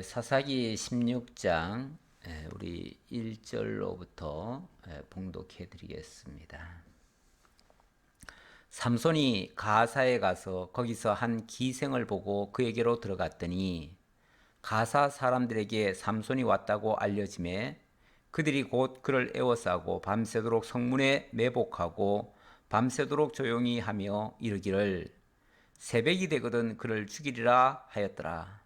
사사기 16장 우리 1절로부터 봉독해 드리겠습니다. 삼손이 가사에 가서 거기서 한 기생을 보고 그에게로 들어갔더니 가사 사람들에게 삼손이 왔다고 알려지매 그들이 곧 그를 애워싸고 밤새도록 성문에 매복하고 밤새도록 조용히 하며 이르기를 새벽이 되거든 그를 죽이리라 하였더라.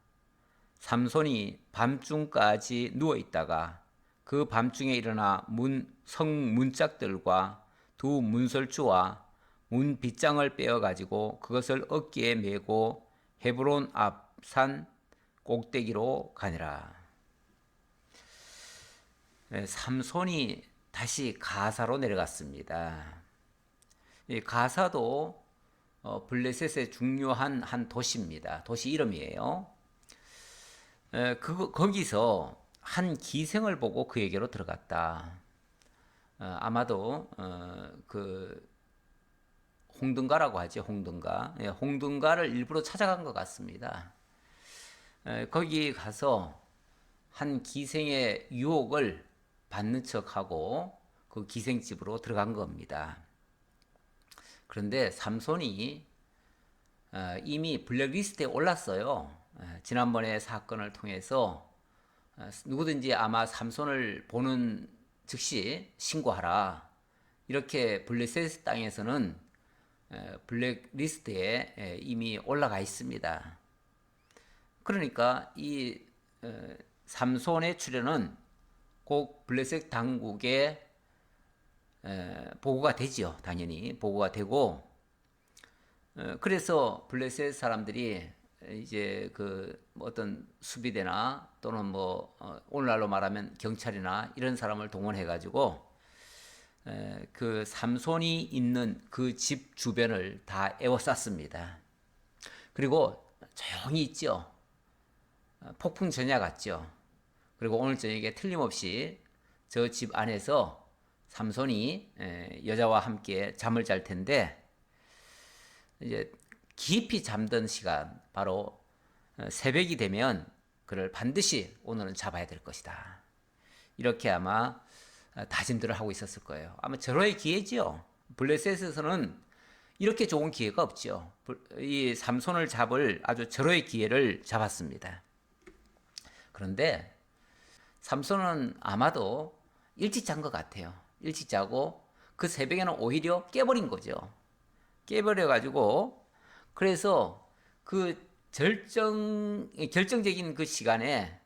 삼손이 밤중까지 누워 있다가 그 밤중에 일어나 성 문짝들과 두 문설주와 문 빗장을 빼어 가지고 그것을 어깨에 메고 헤브론 앞 산 꼭대기로 가니라. 삼손이 다시 가사로 내려갔습니다. 이 가사도 블레셋의 중요한 한 도시입니다. 도시 이름이에요. 거기서 한 기생을 보고 그에게로 들어갔다. 아마도 그 홍등가라고 하죠. 홍등가. 홍등가를 일부러 찾아간 것 같습니다. 거기 가서 한 기생의 유혹을 받는 척하고 그 기생집으로 들어간 겁니다. 그런데 삼손이 이미 블랙리스트에 올랐어요. 지난번에 사건을 통해서 누구든지 아마 삼손을 보는 즉시 신고하라. 이렇게 블레셋 땅에서는 블랙리스트에 이미 올라가 있습니다. 그러니까 이 삼손의 출현은 꼭 블레셋 당국에 보고가 되죠. 당연히 보고가 되고 그래서 블레셋 사람들이 이제 그 어떤 수비대나 또는 오늘날로 말하면 경찰이나 이런 사람을 동원해 가지고 그 삼손이 있는 그 집 주변을 다 에워쌌습니다. 그리고 조용히 있죠. 폭풍 전야 같죠. 그리고 오늘 저녁에 틀림없이 저 집 안에서 삼손이 여자와 함께 잠을 잘 텐데 이제 깊이 잠든 시간, 바로 새벽이 되면 그를 반드시 오늘은 잡아야 될 것이다. 이렇게 아마 다짐들을 하고 있었을 거예요. 아마 절호의 기회지요. 블레셋에서는 이렇게 좋은 기회가 없죠. 이 삼손을 잡을 아주 절호의 기회를 잡았습니다. 그런데 삼손은 아마도 일찍 잔 것 같아요. 일찍 자고 그 새벽에는 오히려 깨버린 거죠. 깨버려가지고 그래서 그 결정적인 그 시간에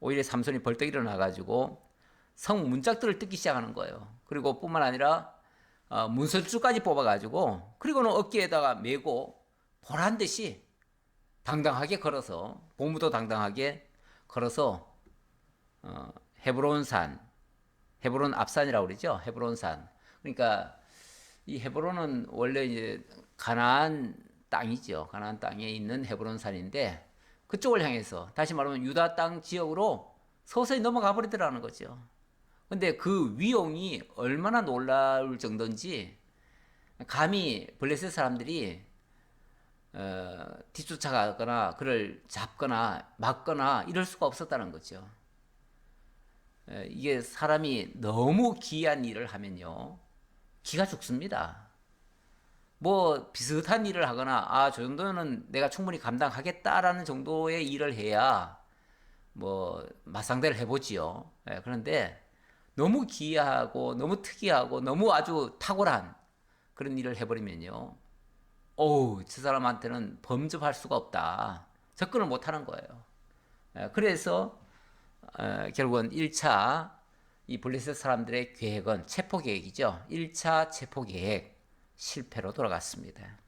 오히려 삼손이 벌떡 일어나가지고 성 문짝들을 뜯기 시작하는 거예요. 그리고 뿐만 아니라 문설주까지 뽑아가지고 그리고는 어깨에다가 메고 보란 듯이 당당하게 걸어서 고무도 당당하게 걸어서 헤브론 앞산이라고 그러죠. 헤브론산. 그러니까 이 헤브론은 원래 이제 가나안 땅이죠. 가나안 땅에 있는 헤브론산인데 그쪽을 향해서 다시 말하면 유다 땅 지역으로 서서히 넘어가 버리더라는 거죠. 근데 그 위용이 얼마나 놀라울 정도인지 감히 블레셋 사람들이 뒤쫓아가거나 그를 잡거나 막거나 이럴 수가 없었다는 거죠. 이게 사람이 너무 기이한 일을 하면요 기가 죽습니다. 비슷한 일을 하거나 저 정도는 내가 충분히 감당하겠다라는 정도의 일을 해야 맞상대를 해보지요. 그런데 너무 기이하고 너무 특이하고 너무 아주 탁월한 그런 일을 해버리면요 저 사람한테는 범접할 수가 없다. 접근을 못하는 거예요. 그래서 결국은 1차 이 블레셋 사람들의 계획은 체포 계획이죠. 1차 체포 계획 실패로 돌아갔습니다.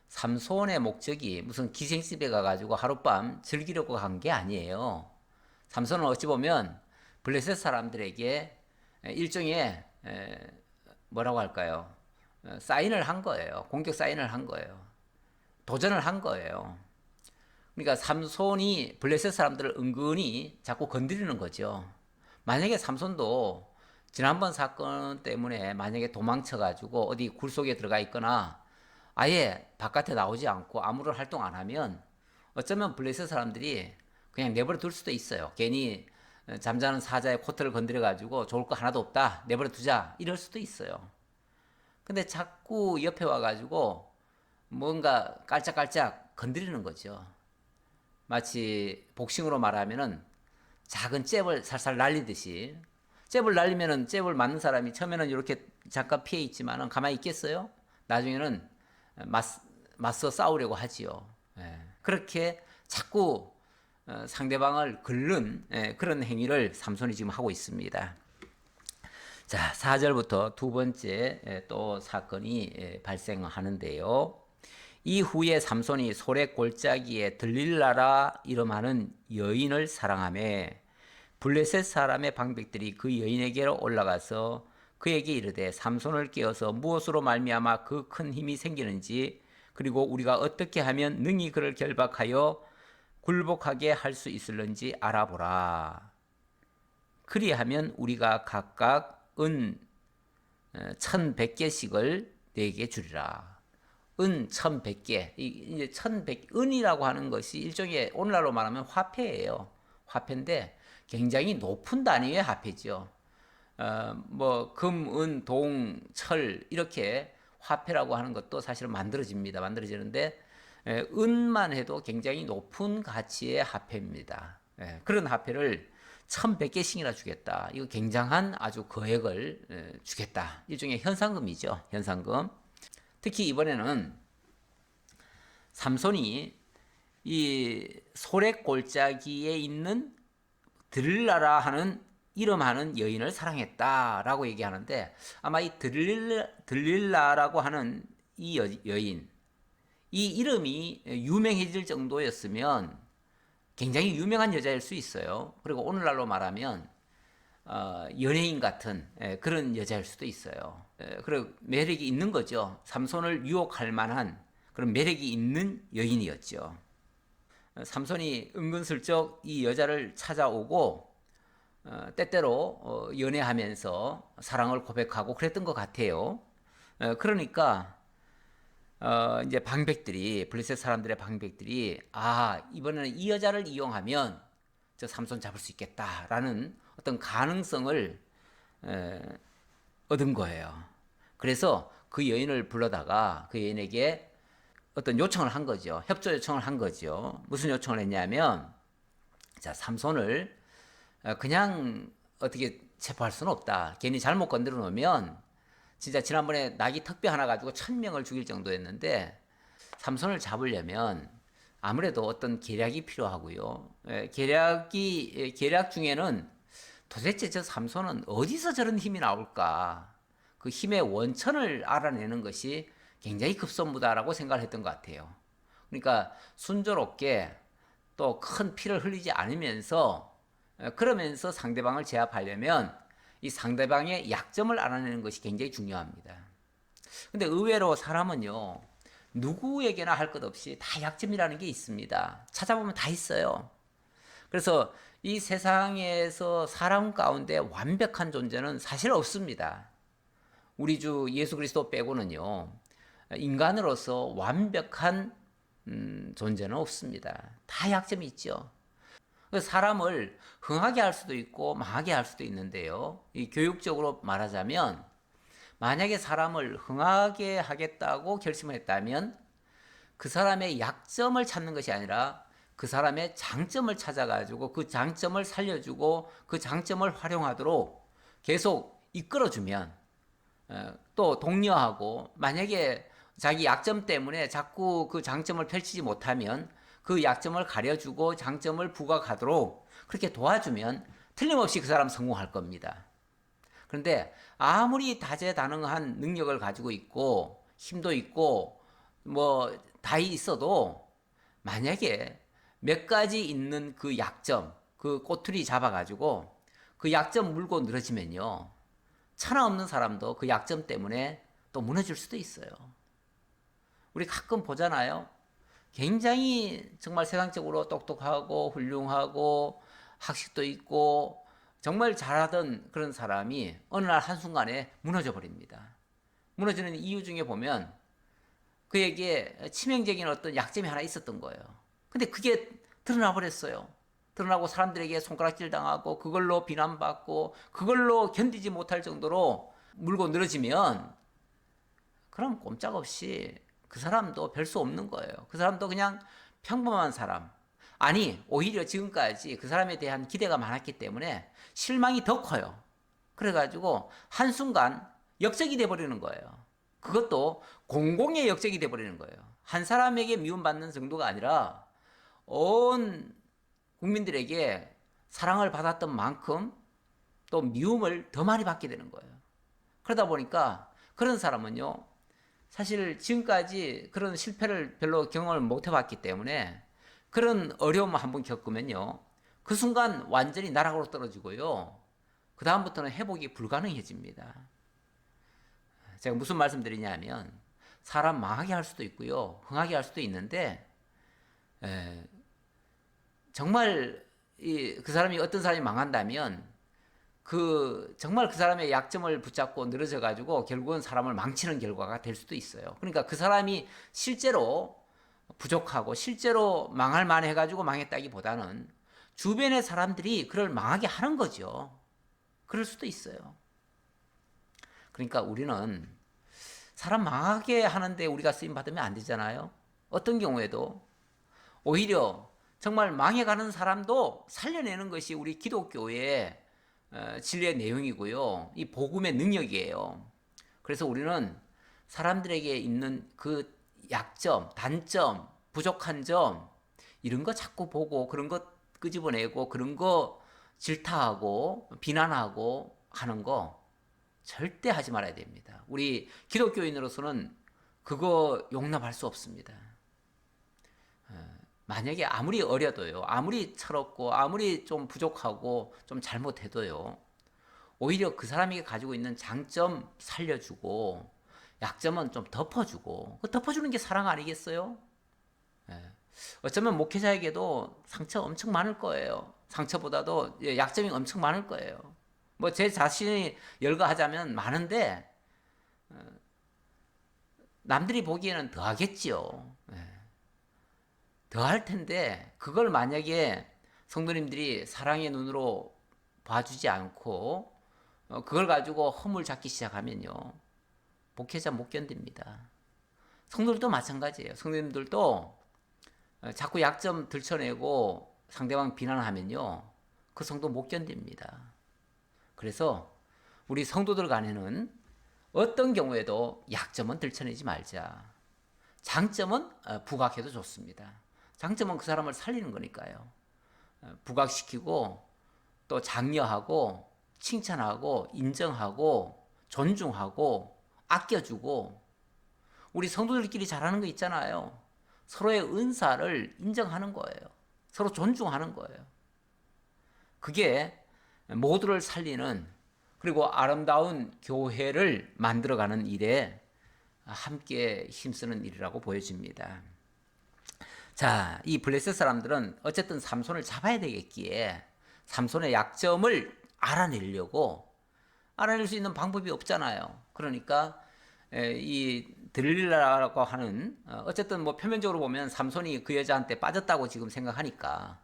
삼손의 목적이 무슨 기생집에 가가지고 하룻밤 즐기려고 간 게 아니에요. 삼손은 어찌 보면 블레셋 사람들에게 일종의 뭐라고 할까요? 사인을 한 거예요. 공격 사인을 한 거예요. 도전을 한 거예요. 그러니까 삼손이 블레셋 사람들을 은근히 자꾸 건드리는 거죠. 만약에 삼손도 지난번 사건 때문에 만약에 도망쳐가지고 어디 굴 속에 들어가 있거나 아예 바깥에 나오지 않고 아무런 활동 안 하면 어쩌면 블레셋 사람들이 그냥 내버려 둘 수도 있어요. 괜히 잠자는 사자의 코트를 건드려 가지고 좋을 거 하나도 없다, 내버려 두자, 이럴 수도 있어요. 근데 자꾸 옆에 와 가지고 뭔가 깔짝깔짝 건드리는 거죠. 마치 복싱으로 말하면은 작은 잽을 살살 날리듯이, 잽을 날리면은 잽을 맞는 사람이 처음에는 이렇게 잠깐 피해 있지만은 가만히 있겠어요? 나중에는 맞서 싸우려고 하지요. 예. 그렇게 자꾸 상대방을 긁는 그런 행위를 삼손이 지금 하고 있습니다. 자, 4절부터 두 번째 또 사건이 발생하는데요. 이후에 삼손이 소래 골짜기에 들릴라라 이름하는 여인을 사랑하며 블레셋 사람의 방백들이 그 여인에게로 올라가서 그에게 이르되 삼손을 깨어서 무엇으로 말미암아 그 큰 힘이 생기는지, 그리고 우리가 어떻게 하면 능히 그를 결박하여 굴복하게 할 수 있을는지 알아보라. 그리하면 우리가 각각 은 1100개씩을 네게 주리라. 은 1100개. 이제 1100, 은이라고 하는 것이 일종의 오늘날로 말하면 화폐예요. 화폐인데 굉장히 높은 단위의 화폐죠. 뭐 금, 은, 동, 철 이렇게 화폐라고 하는 것도 사실 만들어집니다. 만들어지는데 은만 해도 굉장히 높은 가치의 화폐입니다. 그런 화폐를 1100개씩이나 주겠다. 이거 굉장한 아주 거액을 주겠다. 일종의 현상금이죠. 현상금. 특히 이번에는 삼손이 이 소렉 골짜기에 있는 들릴라라 하는 이름하는 여인을 사랑했다라고 얘기하는데, 아마 이 들릴라라고 하는 이 여인, 이 이름이 유명해질 정도였으면 굉장히 유명한 여자일 수 있어요. 그리고 오늘날로 말하면 연예인 같은 그런 여자일 수도 있어요. 그리고 매력이 있는 거죠. 삼손을 유혹할 만한 그런 매력이 있는 여인이었죠. 삼손이 은근슬쩍 이 여자를 찾아오고 때때로 연애하면서 사랑을 고백하고 그랬던 것 같아요. 그러니까 이제 방백들이, 블레셋 사람들의 방백들이, 이번에는 이 여자를 이용하면 저 삼손 잡을 수 있겠다라는 어떤 가능성을 얻은 거예요. 그래서 그 여인을 불러다가 그 여인에게 어떤 요청을 한 거죠. 협조 요청을 한 거죠. 무슨 요청을 했냐면, 자, 삼손을 그냥 어떻게 체포할 수는 없다. 괜히 잘못 건드려 놓으면 진짜 지난번에 낙이 턱뼈 하나 가지고 1000명을 죽일 정도였는데, 삼손을 잡으려면 아무래도 어떤 계략이 필요하고요. 계략 중에는 도대체 저 삼손은 어디서 저런 힘이 나올까? 그 힘의 원천을 알아내는 것이 굉장히 급선무다라고 생각을 했던 것 같아요. 그러니까 순조롭게 또 큰 피를 흘리지 않으면서, 그러면서 상대방을 제압하려면 이 상대방의 약점을 알아내는 것이 굉장히 중요합니다. 근데 의외로 사람은요, 누구에게나 할 것 없이 다 약점이라는 게 있습니다. 찾아보면 다 있어요. 그래서 이 세상에서 사람 가운데 완벽한 존재는 사실 없습니다. 우리 주 예수 그리스도 빼고는요, 인간으로서 완벽한 존재는 없습니다. 다 약점이 있죠. 사람을 흥하게 할 수도 있고 망하게 할 수도 있는데요. 이 교육적으로 말하자면, 만약에 사람을 흥하게 하겠다고 결심을 했다면 그 사람의 약점을 찾는 것이 아니라 그 사람의 장점을 찾아가지고 그 장점을 살려주고 그 장점을 활용하도록 계속 이끌어주면, 또 독려하고, 만약에 자기 약점 때문에 자꾸 그 장점을 펼치지 못하면 그 약점을 가려주고 장점을 부각하도록 그렇게 도와주면 틀림없이 그 사람 성공할 겁니다. 그런데 아무리 다재다능한 능력을 가지고 있고 힘도 있고 뭐 다 있어도, 만약에 몇 가지 있는 그 약점, 그 꼬투리 잡아가지고 그 약점 물고 늘어지면요, 천하 없는 사람도 그 약점 때문에 또 무너질 수도 있어요. 우리 가끔 보잖아요. 굉장히 정말 세상적으로 똑똑하고 훌륭하고 학식도 있고 정말 잘하던 그런 사람이 어느 날 한순간에 무너져 버립니다. 무너지는 이유 중에 보면 그에게 치명적인 어떤 약점이 하나 있었던 거예요. 근데 그게 드러나 버렸어요. 드러나고 사람들에게 손가락질 당하고 그걸로 비난받고 그걸로 견디지 못할 정도로 물고 늘어지면 그럼 꼼짝없이 그 사람도 별 수 없는 거예요. 그 사람도 그냥 평범한 사람. 아니, 오히려 지금까지 그 사람에 대한 기대가 많았기 때문에 실망이 더 커요. 그래가지고 한순간 역적이 돼버리는 거예요. 그것도 공공의 역적이 돼버리는 거예요. 한 사람에게 미움받는 정도가 아니라 온 국민들에게 사랑을 받았던 만큼 또 미움을 더 많이 받게 되는 거예요. 그러다 보니까 그런 사람은요, 사실 지금까지 그런 실패를 별로 경험을 못 해봤기 때문에 그런 어려움을 한번 겪으면요, 그 순간 완전히 나락으로 떨어지고요, 그 다음부터는 회복이 불가능해집니다. 제가 무슨 말씀드리냐면 사람 망하게 할 수도 있고요, 흥하게 할 수도 있는데 정말 그 사람이 어떤 사람이 망한다면 정말 그 사람의 약점을 붙잡고 늘어져 가지고 결국은 사람을 망치는 결과가 될 수도 있어요. 그러니까 그 사람이 실제로 부족하고 실제로 망할 만해 가지고 망했다기보다는 주변의 사람들이 그를 망하게 하는 거죠. 그럴 수도 있어요. 그러니까 우리는 사람 망하게 하는데 우리가 쓰임 받으면 안 되잖아요. 어떤 경우에도 오히려 정말 망해가는 사람도 살려내는 것이 우리 기독교의 진리의 내용이고요. 이 복음의 능력이에요. 그래서 우리는 사람들에게 있는 그 약점, 단점, 부족한 점 이런 거 자꾸 보고 그런 거 끄집어내고 그런 거 질타하고 비난하고 하는 거 절대 하지 말아야 됩니다. 우리 기독교인으로서는 그거 용납할 수 없습니다. 만약에 아무리 어려도요, 아무리 철없고, 아무리 좀 부족하고, 좀 잘못해도요, 오히려 그 사람이 가지고 있는 장점 살려주고, 약점은 좀 덮어주고, 그 덮어주는 게 사랑 아니겠어요? 예. 어쩌면 목회자에게도 상처 엄청 많을 거예요. 상처보다도 약점이 엄청 많을 거예요. 뭐 제 자신이 열거하자면 많은데, 남들이 보기에는 더 하겠지요. 예. 더 할 텐데 그걸 만약에 성도님들이 사랑의 눈으로 봐주지 않고 그걸 가지고 허물 잡기 시작하면요, 목회자 못 견딥니다. 성도들도 마찬가지예요. 성도님들도 자꾸 약점 들춰내고 상대방 비난하면요, 그 성도 못 견딥니다. 그래서 우리 성도들 간에는 어떤 경우에도 약점은 들춰내지 말자. 장점은 부각해도 좋습니다. 장점은 그 사람을 살리는 거니까요. 부각시키고 또 장려하고 칭찬하고 인정하고 존중하고 아껴주고, 우리 성도들끼리 잘하는 거 있잖아요. 서로의 은사를 인정하는 거예요. 서로 존중하는 거예요. 그게 모두를 살리는, 그리고 아름다운 교회를 만들어가는 일에 함께 힘쓰는 일이라고 보여집니다. 자, 이 블레셋 사람들은 어쨌든 삼손을 잡아야 되겠기에 삼손의 약점을 알아낼 수 있는 방법이 없잖아요. 그러니까 이 들릴라라고 하는, 어쨌든 뭐 표면적으로 보면 삼손이 그 여자한테 빠졌다고 지금 생각하니까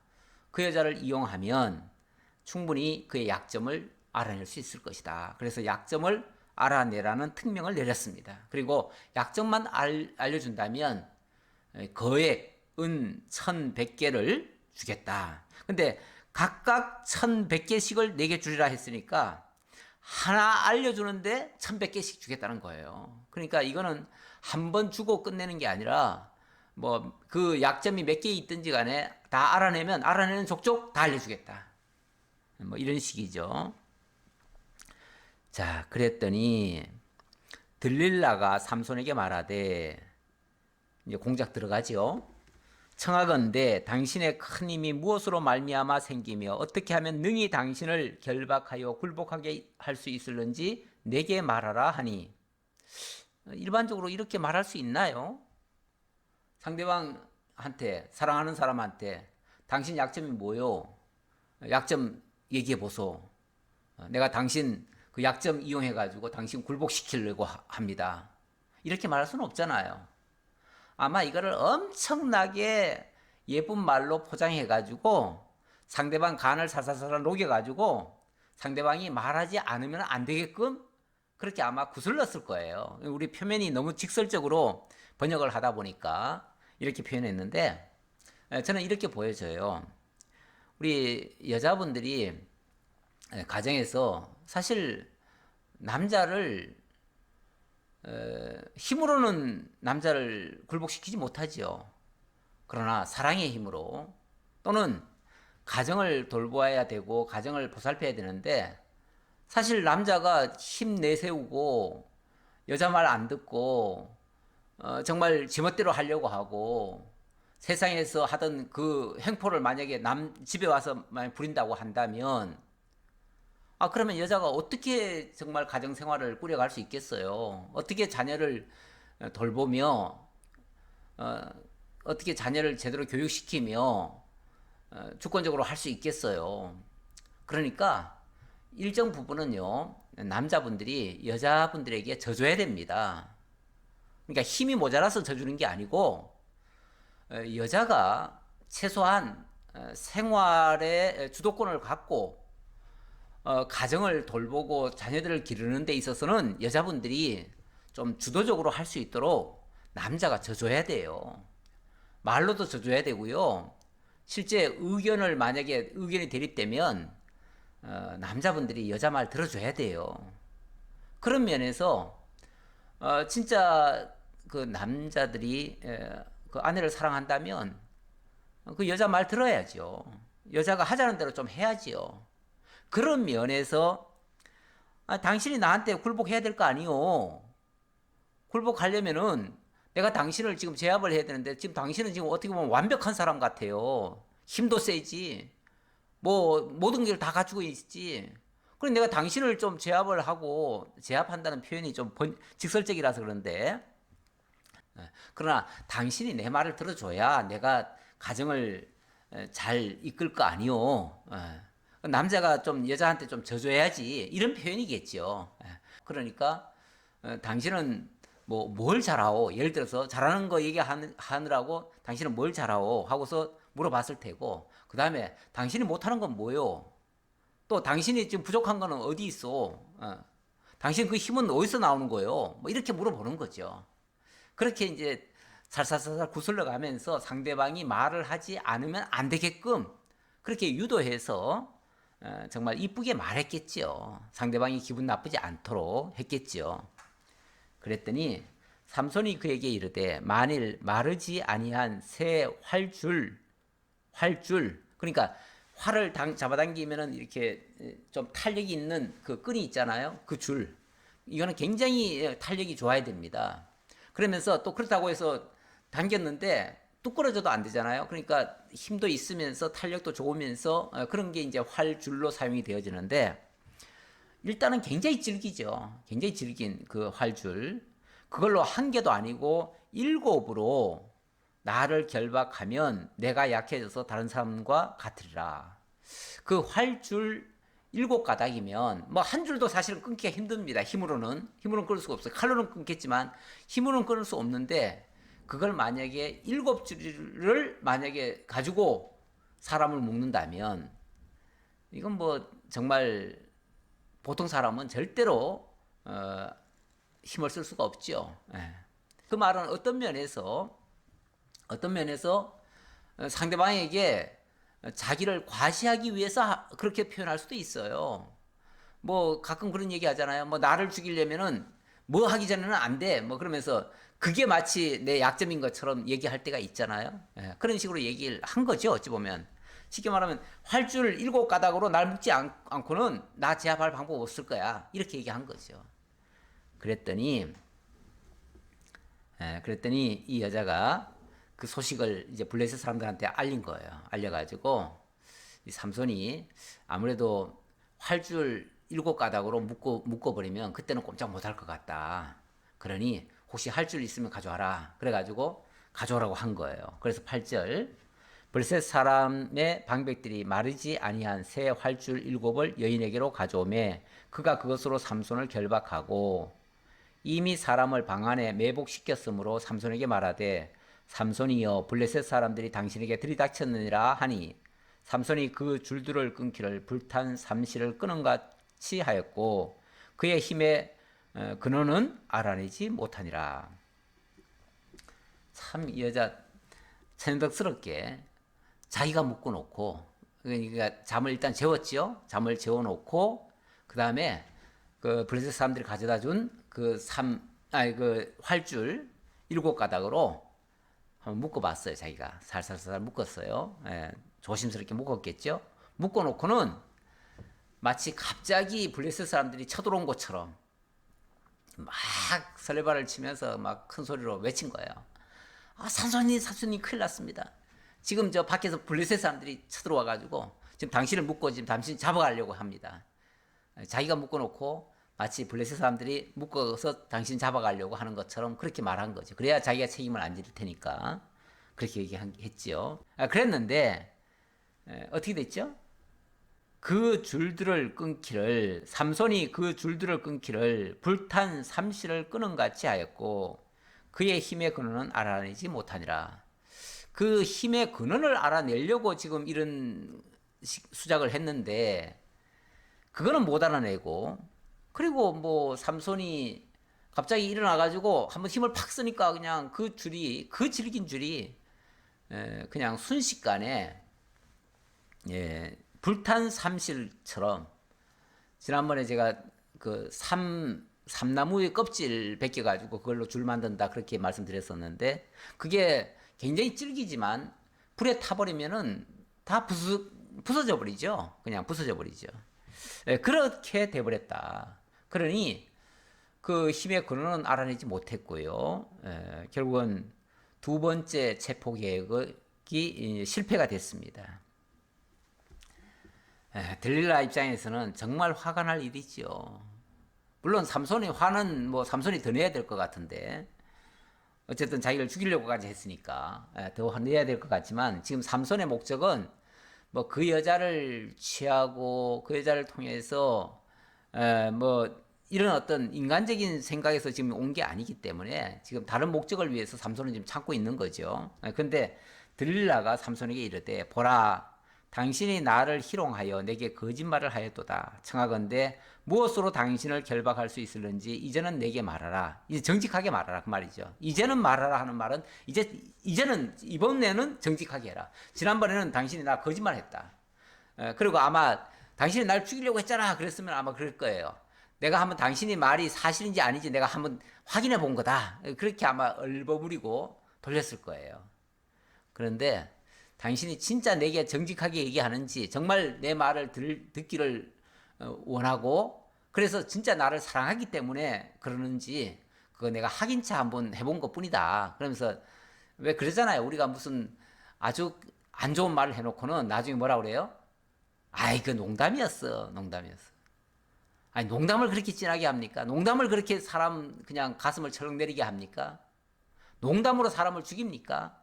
그 여자를 이용하면 충분히 그의 약점을 알아낼 수 있을 것이다. 그래서 약점을 알아내라는 특명을 내렸습니다. 그리고 약점만 알려준다면 거액 은 1,100개를 주겠다. 근데 각각 1,100개씩을 내게 주리라 했으니까 하나 알려주는데 1,100개씩 주겠다는 거예요. 그러니까 이거는 한 번 주고 끝내는 게 아니라 뭐 그 약점이 몇 개 있든지 간에 다 알아내는 족족 다 알려주겠다. 뭐 이런 식이죠. 자, 그랬더니 들릴라가 삼손에게 말하되, 이제 공작 들어가지요. 청하건대 당신의 큰 힘이 무엇으로 말미암아 생기며 어떻게 하면 능히 당신을 결박하여 굴복하게 할 수 있을는지 내게 말하라 하니. 일반적으로 이렇게 말할 수 있나요? 상대방한테, 사랑하는 사람한테 당신 약점이 뭐요? 약점 얘기해 보소. 내가 당신 그 약점 이용해 가지고 당신 굴복시키려고 합니다. 이렇게 말할 수는 없잖아요. 아마 이거를 엄청나게 예쁜 말로 포장해가지고 상대방 간을 살살살 녹여가지고 상대방이 말하지 않으면 안 되게끔 그렇게 아마 구슬렀을 거예요. 우리 표면이 너무 직설적으로 번역을 하다 보니까 이렇게 표현했는데 저는 이렇게 보여져요. 우리 여자분들이 가정에서 사실 남자를 힘으로는 남자를 굴복시키지 못하지요. 그러나 사랑의 힘으로 또는 가정을 돌보아야 되고 가정을 보살펴야 되는데 사실 남자가 힘 내세우고 여자 말 안 듣고 정말 지멋대로 하려고 하고 세상에서 하던 그 행포를 만약에 남 집에 와서 만약 부린다고 한다면 그러면 여자가 어떻게 정말 가정 생활을 꾸려갈 수 있겠어요? 어떻게 자녀를 돌보며 어떻게 자녀를 제대로 교육시키며 주권적으로 할 수 있겠어요? 그러니까 일정 부분은요, 남자분들이 여자분들에게 져줘야 됩니다. 그러니까 힘이 모자라서 져주는 게 아니고 여자가 최소한 생활의 주도권을 갖고 가정을 돌보고 자녀들을 기르는 데 있어서는 여자분들이 좀 주도적으로 할 수 있도록 남자가 져줘야 돼요. 말로도 져줘야 되고요. 실제 의견을 만약에 의견이 대립되면 남자분들이 여자 말 들어줘야 돼요. 그런 면에서 진짜 그 남자들이 그 아내를 사랑한다면 그 여자 말 들어야죠. 여자가 하자는 대로 좀 해야지요. 그런 면에서 당신이 나한테 굴복해야 될 거 아니요. 굴복하려면은 내가 당신을 지금 제압을 해야 되는데 지금 당신은 지금 어떻게 보면 완벽한 사람 같아요. 힘도 세지. 뭐 모든 걸 다 갖추고 있지. 그럼 내가 당신을 좀 제압을 하고 제압한다는 표현이 좀 직설적이라서 그런데 그러나 당신이 내 말을 들어줘야 내가 가정을 잘 이끌 거 아니요. 남자가 좀 여자한테 좀 져줘야지 이런 표현이겠죠. 그러니까 당신은 뭐 뭘 잘하오? 예를 들어서 잘하는 거 얘기하느라고 당신은 뭘 잘하오? 하고서 물어봤을 테고 그 다음에 당신이 못하는 건 뭐요? 또 당신이 지금 부족한 거는 어디 있어? 당신 그 힘은 어디서 나오는 거요? 뭐 이렇게 물어보는 거죠. 그렇게 이제 살살살살 구슬러 가면서 상대방이 말을 하지 않으면 안 되게끔 그렇게 유도해서 정말 이쁘게 말했겠지요. 상대방이 기분 나쁘지 않도록 했겠지요. 그랬더니 삼손이 그에게 이르되 만일 마르지 아니한 새 활줄 그러니까 활을 잡아당기면은 이렇게 좀 탄력이 있는 그 끈이 있잖아요. 그 줄. 이거는 굉장히 탄력이 좋아야 됩니다. 그러면서 또 그렇다고 해서 당겼는데 뚝 끊어져도 안 되잖아요. 그러니까 힘도 있으면서 탄력도 좋으면서 그런 게 이제 활줄로 사용이 되어지는데 일단은 굉장히 질기죠. 굉장히 질긴 그 활줄. 그걸로 한 개도 아니고 7으로 나를 결박하면 내가 약해져서 다른 사람과 같으리라. 그 활줄 7가닥이면 뭐 한 줄도 사실은 끊기가 힘듭니다. 힘으로는 끊을 수가 없어요. 칼로는 끊겠지만 힘으로는 끊을 수 없는데 그걸 만약에 7줄을 만약에 가지고 사람을 묶는다면 이건 뭐 정말 보통 사람은 절대로 힘을 쓸 수가 없죠. 그 말은 어떤 면에서 상대방에게 자기를 과시하기 위해서 그렇게 표현할 수도 있어요. 뭐 가끔 그런 얘기 하잖아요. 뭐 나를 죽이려면은 뭐 하기 전에는 안 돼. 뭐 그러면서 그게 마치 내 약점인 것처럼 얘기할 때가 있잖아요. 그런 식으로 얘기를 한 거죠. 어찌 보면. 쉽게 말하면 활줄 7가닥으로 날 묶지 않고는 나 제압할 방법 없을 거야. 이렇게 얘기한 거죠. 그랬더니 이 여자가 그 소식을 이제 블레셋 사람들한테 알린 거예요. 알려가지고 이 삼손이 아무래도 활줄 7가닥으로 묶어버리면 그때는 꼼짝 못할 것 같다. 그러니 혹시 활줄 있으면 가져와라. 그래가지고 가져오라고 한 거예요. 그래서 8절 블레셋 사람의 방백들이 마르지 아니한 새 활줄 7을 여인에게로 가져오매 그가 그것으로 삼손을 결박하고 이미 사람을 방 안에 매복시켰으므로 삼손에게 말하되 삼손이여 블레셋 사람들이 당신에게 들이닥쳤느니라 하니 삼손이 그 줄들을 끊기를 불탄 삼시를 끄는 같이 하였고 그의 힘의 근원은 알아내지 못하니라. 참 이 여자 천연덕스럽게 자기가 묶어놓고 그러니까 잠을 일단 재웠지요. 잠을 재워놓고 그 다음에 그 블레셋 사람들이 가져다 준 그 활줄 7가닥으로 한번 묶어봤어요. 자기가 살살살 묶었어요. 예, 조심스럽게 묶었겠죠. 묶어놓고는 마치 갑자기 블레셋 사람들이 쳐들어온 것처럼 막 설레발을 치면서 막 큰 소리로 외친 거예요. 아, 삼손님 큰일 났습니다. 지금 저 밖에서 블레셋 사람들이 쳐들어와가지고 지금 당신을 묶고 지금 당신 잡아가려고 합니다. 자기가 묶어놓고 마치 블레셋 사람들이 묶어서 당신 잡아가려고 하는 것처럼 그렇게 말한 거죠. 그래야 자기가 책임을 안 질 테니까 그렇게 얘기했지요. 그랬는데 어떻게 됐죠? 그 줄들을 끊기를 삼손이 그 줄들을 끊기를 불탄 삼시를 끄는 같이 하였고 그의 힘의 근원은 알아내지 못하니라. 그 힘의 근원을 알아내려고 지금 이런 수작을 했는데 그거는 못 알아내고 그리고 뭐 삼손이 갑자기 일어나가지고 한번 힘을 팍 쓰니까 그냥 그 줄이 그 질긴 줄이 그냥 순식간에 불탄 삼실처럼 지난번에 제가 그 삼나무의 껍질 벗겨가지고 그걸로 줄 만든다 그렇게 말씀드렸었는데 그게 굉장히 질기지만 불에 타버리면은 다 부서져 버리죠. 그냥 부서져 버리죠. 그렇게 돼버렸다. 그러니 그 힘의 근원은 알아내지 못했고요. 결국은 두 번째 체포 계획이 실패가 됐습니다. 들릴라 입장에서는 정말 화가 날 일이죠. 물론 삼손이 화는 뭐 삼손이 더 내야 될 것 같은데 어쨌든 자기를 죽이려고까지 했으니까 더 화내야 될 것 같지만 지금 삼손의 목적은 뭐 그 여자를 취하고 그 여자를 통해서 뭐 이런 어떤 인간적인 생각에서 지금 온 게 아니기 때문에 지금 다른 목적을 위해서 삼손은 지금 참고 있는 거죠. 그런데 들릴라가 삼손에게 이르되 보라 당신이 나를 희롱하여 내게 거짓말을 하였도다. 청하건대 무엇으로 당신을 결박할 수 있을는지 이제는 내게 말하라. 이제 정직하게 말하라 그 말이죠. 이제는 말하라 하는 말은 이제는 이번에는 정직하게 해라. 지난번에는 당신이 나 거짓말했다. 그리고 아마 당신이 날 죽이려고 했잖아. 그랬으면 아마 그럴 거예요. 내가 한번 당신이 말이 사실인지 아닌지 내가 한번 확인해 본 거다. 그렇게 아마 얼버무리고 돌렸을 거예요. 그런데 당신이 진짜 내게 정직하게 얘기하는지 정말 내 말을 듣기를 원하고 그래서 진짜 나를 사랑하기 때문에 그러는지 그거 내가 확인차 한번 해본 것 뿐이다. 그러면서 왜 그러잖아요. 우리가 무슨 아주 안 좋은 말을 해놓고는 나중에 뭐라 그래요? 아이 그 농담이었어. 아니 농담을 그렇게 진하게 합니까? 농담을 그렇게 사람 그냥 가슴을 철렁 내리게 합니까? 농담으로 사람을 죽입니까?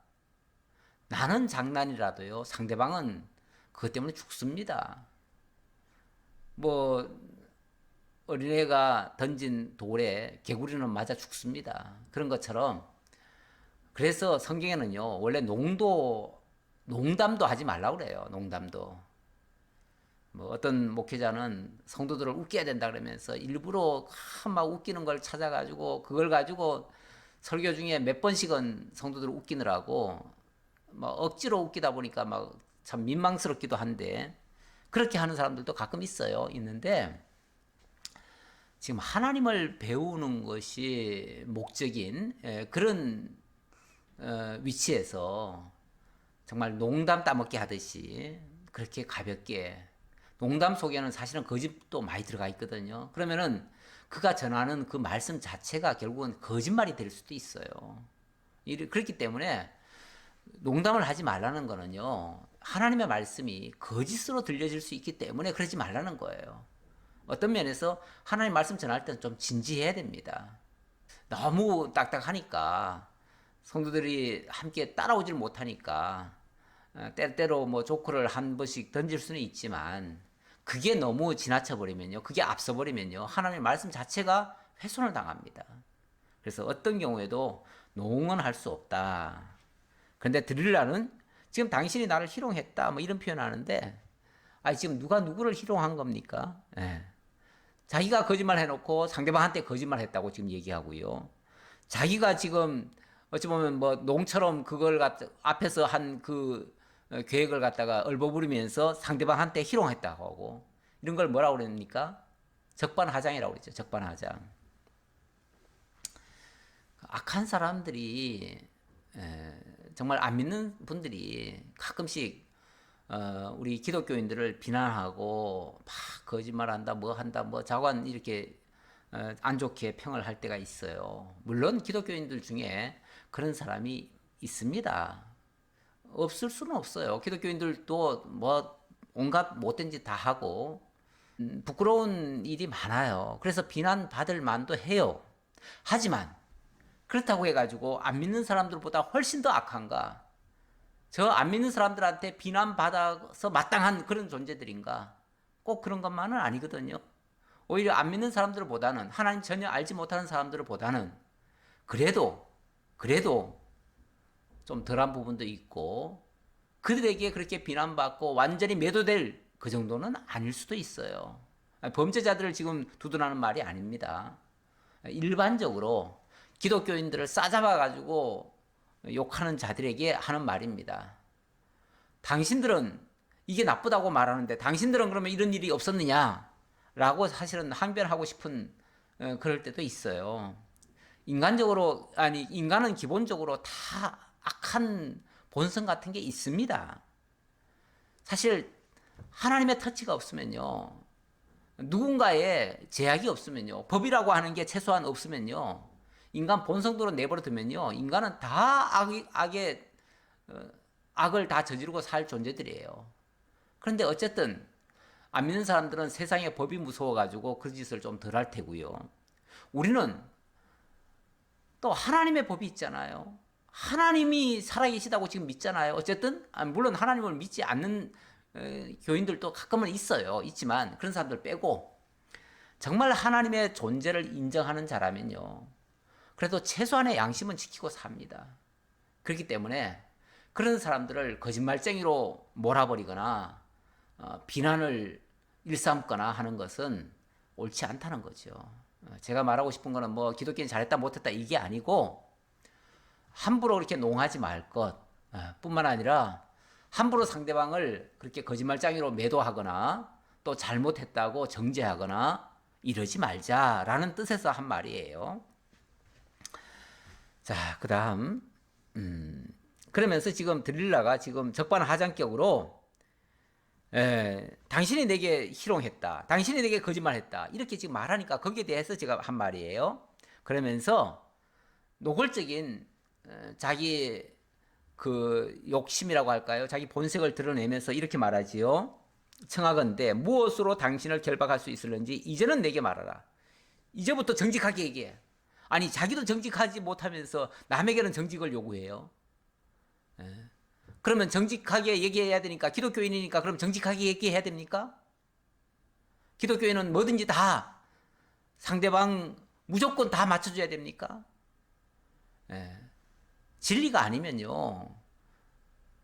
나는 장난이라도요. 상대방은 그것 때문에 죽습니다. 뭐 어린애가 던진 돌에 개구리는 맞아 죽습니다. 그런 것처럼 그래서 성경에는요. 원래 농담도 하지 말라고 그래요. 농담도. 뭐 어떤 목회자는 성도들을 웃겨야 된다 그러면서 일부러 막 웃기는 걸 찾아가지고 그걸 가지고 설교 중에 몇 번씩은 성도들을 웃기느라고 막 억지로 웃기다 보니까 막 참 민망스럽기도 한데 그렇게 하는 사람들도 가끔 있는데 지금 하나님을 배우는 것이 목적인 그런 위치에서 정말 농담 따먹게 하듯이 그렇게 가볍게 농담 속에는 사실은 거짓도 많이 들어가 있거든요. 그러면은 그가 전하는 그 말씀 자체가 결국은 거짓말이 될 수도 있어요. 그렇기 때문에 농담을 하지 말라는 거는요. 하나님의 말씀이 거짓으로 들려질 수 있기 때문에 그러지 말라는 거예요. 어떤 면에서 하나님 말씀 전할 때는 좀 진지해야 됩니다. 너무 딱딱하니까 성도들이 함께 따라오질 못하니까 때때로 뭐 조크를 한 번씩 던질 수는 있지만 그게 너무 지나쳐 버리면요. 그게 앞서 버리면요. 하나님의 말씀 자체가 훼손을 당합니다. 그래서 어떤 경우에도 농은 할 수 없다. 그런데 드릴라는 지금 당신이 나를 희롱했다 뭐 이런 표현하는데 지금 누가 누구를 희롱한 겁니까? 예. 자기가 거짓말 해놓고 상대방한테 거짓말 했다고 지금 얘기하고요. 자기가 지금 어찌 보면 뭐 농처럼 그걸 앞에서 한 그 계획을 갖다가 얼버무리면서 상대방한테 희롱했다고 하고 이런 걸 뭐라고 그럽니까? 적반하장이라고 그랬죠. 적반하장. 악한 사람들이 정말 안 믿는 분들이 가끔씩 우리 기독교인들을 비난하고 막 거짓말한다, 뭐 한다, 뭐 자관 이렇게 안 좋게 평을 할 때가 있어요. 물론 기독교인들 중에 그런 사람이 있습니다. 없을 수는 없어요. 기독교인들도 뭐 온갖 못된 짓 다 하고 부끄러운 일이 많아요. 그래서 비난받을 만도 해요. 하지만 그렇다고 해가지고 안 믿는 사람들보다 훨씬 더 악한가? 저 안 믿는 사람들한테 비난받아서 마땅한 그런 존재들인가? 꼭 그런 것만은 아니거든요. 오히려 안 믿는 사람들보다는 하나님 전혀 알지 못하는 사람들보다는 그래도 좀 덜한 부분도 있고 그들에게 그렇게 비난받고 완전히 매도될 그 정도는 아닐 수도 있어요. 범죄자들을 지금 두둔하는 말이 아닙니다. 일반적으로 기독교인들을 싸잡아가지고 욕하는 자들에게 하는 말입니다. 당신들은 이게 나쁘다고 말하는데 당신들은 그러면 이런 일이 없었느냐? 라고 사실은 항변하고 싶은 그럴 때도 있어요. 인간은 기본적으로 다 악한 본성 같은 게 있습니다. 사실 하나님의 터치가 없으면요. 누군가의 제약이 없으면요. 법이라고 하는 게 최소한 없으면요. 인간 본성대로 내버려 두면요. 인간은 다 악을 다 저지르고 살 존재들이에요. 그런데 어쨌든 안 믿는 사람들은 세상에 법이 무서워가지고 그 짓을 좀 덜 할 테고요. 우리는 또 하나님의 법이 있잖아요. 하나님이 살아계시다고 지금 믿잖아요. 어쨌든 물론 하나님을 믿지 않는 교인들도 가끔은 있지만 그런 사람들 빼고 정말 하나님의 존재를 인정하는 자라면요. 그래도 최소한의 양심은 지키고 삽니다. 그렇기 때문에 그런 사람들을 거짓말쟁이로 몰아버리거나 비난을 일삼거나 하는 것은 옳지 않다는 거죠. 제가 말하고 싶은 거는 뭐 기독교인 잘했다 못했다 이게 아니고 함부로 그렇게 농하지 말 것 뿐만 아니라 함부로 상대방을 그렇게 거짓말쟁이로 매도하거나 또 잘못했다고 정죄하거나 이러지 말자라는 뜻에서 한 말이에요. 자, 그 다음 그러면서 지금 드릴라가 지금 적반하장격으로 당신이 내게 희롱했다. 당신이 내게 거짓말했다. 이렇게 지금 말하니까 거기에 대해서 제가 한 말이에요. 그러면서 노골적인 자기 그 욕심이라고 할까요? 자기 본색을 드러내면서 이렇게 말하지요. 청하건대 무엇으로 당신을 결박할 수 있을는지 이제는 내게 말하라. 이제부터 정직하게 얘기해. 아니 자기도 정직하지 못하면서 남에게는 정직을 요구해요. 그러면 정직하게 얘기해야 되니까 기독교인이니까 그럼 정직하게 얘기해야 됩니까? 기독교인은 뭐든지 다 상대방 무조건 다 맞춰줘야 됩니까? 진리가 아니면요.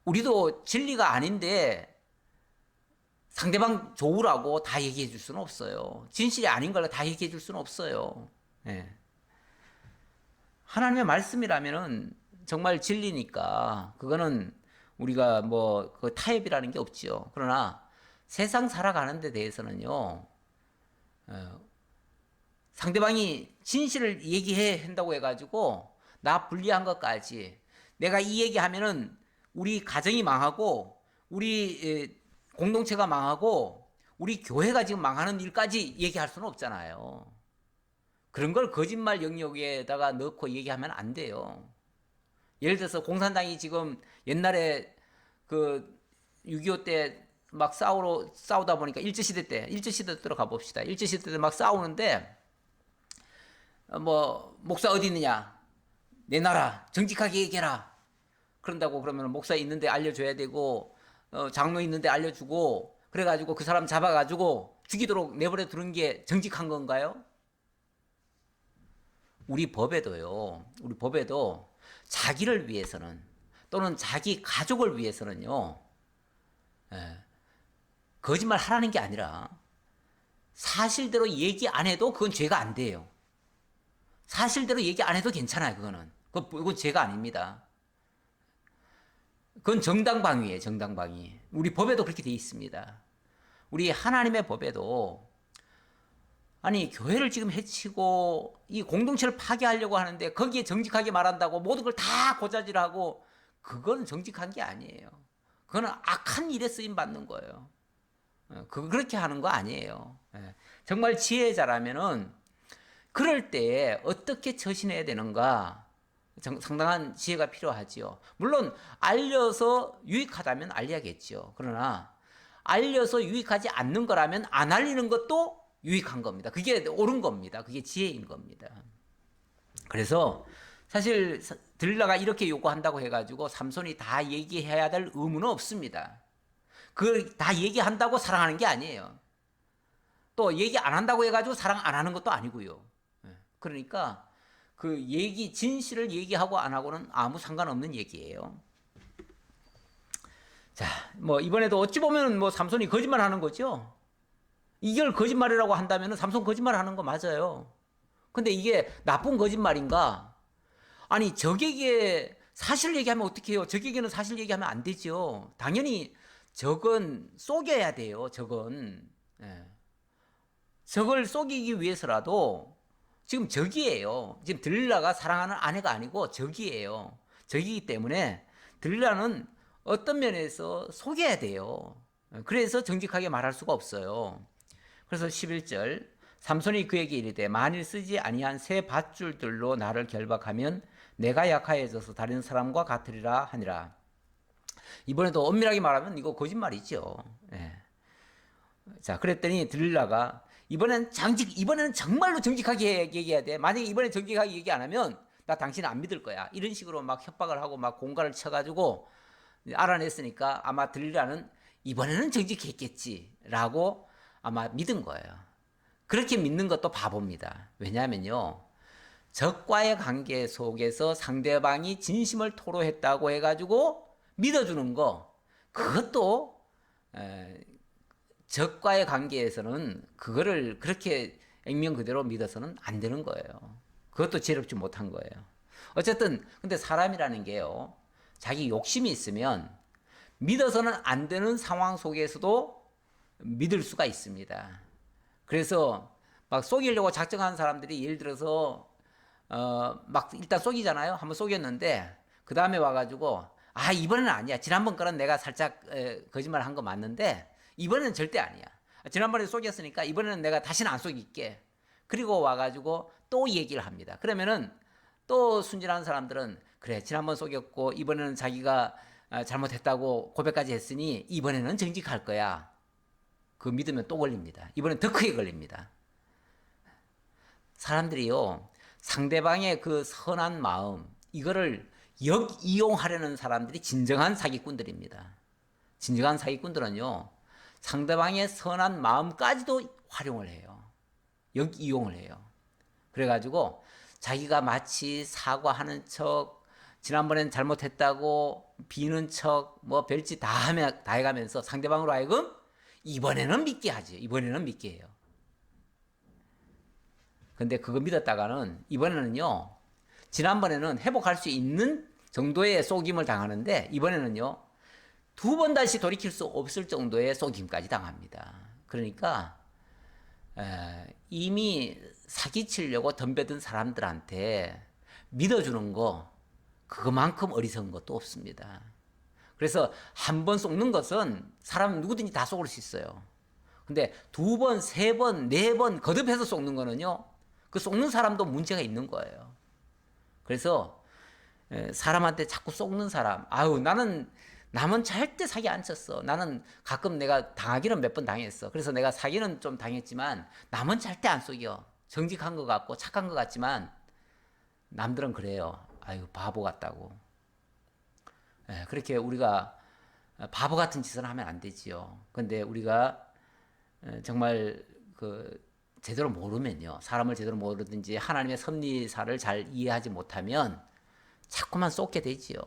우리도 진리가 아닌데 상대방 좋으라고 다 얘기해 줄 수는 없어요. 진실이 아닌 걸 다 얘기해 줄 수는 없어요. 하나님의 말씀이라면은 정말 진리니까 그거는 우리가 뭐 그 타협이라는 게 없지요. 그러나 세상 살아가는 데 대해서는요. 상대방이 진실을 얘기해 한다고 해가지고 나 불리한 것까지 내가 이 얘기하면은 우리 가정이 망하고 우리 공동체가 망하고 우리 교회가 지금 망하는 일까지 얘기할 수는 없잖아요. 그런 걸 거짓말 영역에다가 넣고 얘기하면 안 돼요. 예를 들어서 공산당이 지금 옛날에 그 6.25 때 막 싸우다 보니까 일제시대 들어가 봅시다. 일제시대 때 막 싸우는데 뭐 목사 어디 있느냐? 내놔라. 정직하게 얘기해라. 그런다고 그러면 목사 있는데 알려줘야 되고 장로 있는데 알려주고 그래가지고 그 사람 잡아가지고 죽이도록 내버려 두는 게 정직한 건가요? 우리 법에도 자기를 위해서는 또는 자기 가족을 위해서는요, 예, 거짓말 하라는 게 아니라 사실대로 얘기 안 해도 그건 죄가 안 돼요. 사실대로 얘기 안 해도 괜찮아요. 그건 죄가 아닙니다. 그건 정당방위예요. 정당방위. 우리 법에도 그렇게 돼 있습니다. 우리 하나님의 법에도 아니 교회를 지금 해치고 이 공동체를 파괴하려고 하는데 거기에 정직하게 말한다고 모든 걸 다 고자질하고 그건 정직한 게 아니에요. 그거는 악한 일에 쓰임 받는 거예요. 그렇게 하는 거 아니에요. 정말 지혜자라면은 그럴 때에 어떻게 처신해야 되는가 상당한 지혜가 필요하지요. 물론 알려서 유익하다면 알려야겠죠. 그러나 알려서 유익하지 않는 거라면 안 알리는 것도 유익한 겁니다. 그게 옳은 겁니다. 그게 지혜인 겁니다. 그래서 사실 들라가 이렇게 요구한다고 해가지고 삼손이 다 얘기해야 될 의무는 없습니다. 그걸 다 얘기한다고 사랑하는 게 아니에요. 또 얘기 안 한다고 해가지고 사랑 안 하는 것도 아니고요. 그러니까 그 진실을 얘기하고 안 하고는 아무 상관없는 얘기예요. 자, 뭐 이번에도 어찌 보면 뭐 삼손이 거짓말 하는 거죠. 이걸 거짓말이라고 한다면 삼손 거짓말 하는 거 맞아요. 근데 이게 나쁜 거짓말인가? 아니, 적에게 사실 얘기하면 어떻게 해요? 적에게는 사실 얘기하면 안 되죠. 당연히 적은 속여야 돼요. 적은. 예. 적을 속이기 위해서라도 지금 적이에요. 지금 들릴라가 사랑하는 아내가 아니고 적이에요. 적이기 때문에 들릴라는 어떤 면에서 속여야 돼요. 그래서 정직하게 말할 수가 없어요. 그래서 11절 삼손이 그에게 이르되 만일 쓰지 아니한 새 밧줄들로 나를 결박하면 내가 약하여져서 다른 사람과 같으리라 하니라. 이번에도 엄밀하게 말하면 이거 거짓말이죠. 예. 자, 그랬더니 들릴라가 이번에는 정말로 정직하게 얘기해야 돼. 만약에 이번에 정직하게 얘기 안 하면 나 당신 안 믿을 거야. 이런 식으로 막 협박을 하고 막 공갈을 쳐가지고 알아냈으니까 아마 들릴라는 이번에는 정직했겠지라고 아마 믿은 거예요. 그렇게 믿는 것도 바보입니다. 왜냐하면요, 적과의 관계 속에서 상대방이 진심을 토로했다고 해가지고 믿어주는 거, 그것도 적과의 관계에서는 그거를 그렇게 액면 그대로 믿어서는 안 되는 거예요. 그것도 지혜롭지 못한 거예요. 어쨌든 근데 사람이라는 게요, 자기 욕심이 있으면 믿어서는 안 되는 상황 속에서도 믿을 수가 있습니다. 그래서 막 속이려고 작정하는 사람들이 예를 들어서 막 일단 속이잖아요. 한번 속였는데 그 다음에 와가지고 이번에는 아니야. 지난번 거는 내가 살짝 거짓말 한 거 맞는데 이번에는 절대 아니야. 지난번에 속였으니까 이번에는 내가 다시는 안 속일게. 그리고 와가지고 또 얘기를 합니다. 그러면은 또 순진한 사람들은 그래, 지난번 속였고 이번에는 자기가 잘못했다고 고백까지 했으니 이번에는 정직할 거야. 그 믿으면 또 걸립니다. 이번엔 더 크게 걸립니다. 사람들이요, 상대방의 그 선한 마음, 이거를 역이용하려는 사람들이 진정한 사기꾼들입니다. 진정한 사기꾼들은요, 상대방의 선한 마음까지도 활용을 해요. 역이용을 해요. 그래가지고 자기가 마치 사과하는 척, 지난번엔 잘못했다고 비는 척, 뭐 별짓 다 해가면서 상대방으로 하여금 이번에는 믿게 하지. 이번에는 믿게 해요. 근데 그거 믿었다가는 이번에는요, 지난번에는 회복할 수 있는 정도의 속임을 당하는데 이번에는요, 두 번 다시 돌이킬 수 없을 정도의 속임까지 당합니다. 그러니까 이미 사기치려고 덤벼든 사람들한테 믿어주는 거, 그만큼 어리석은 것도 없습니다. 그래서 한 번 속는 것은 사람 누구든지 다 속을 수 있어요. 근데 두 번, 세 번, 네 번 거듭해서 속는 거는요, 그 속는 사람도 문제가 있는 거예요. 그래서 사람한테 자꾸 속는 사람, 나는 남은 절대 사기 안 쳤어. 나는 가끔 내가 당하기는 몇 번 당했어. 그래서 내가 사기는 좀 당했지만 남은 절대 안 속여. 정직한 것 같고 착한 것 같지만 남들은 그래요. 바보 같다고. 그렇게 우리가 바보 같은 짓을 하면 안 되지요. 근데 우리가 정말 제대로 모르면요, 사람을 제대로 모르든지 하나님의 섭리사를 잘 이해하지 못하면 자꾸만 쏟게 되지요.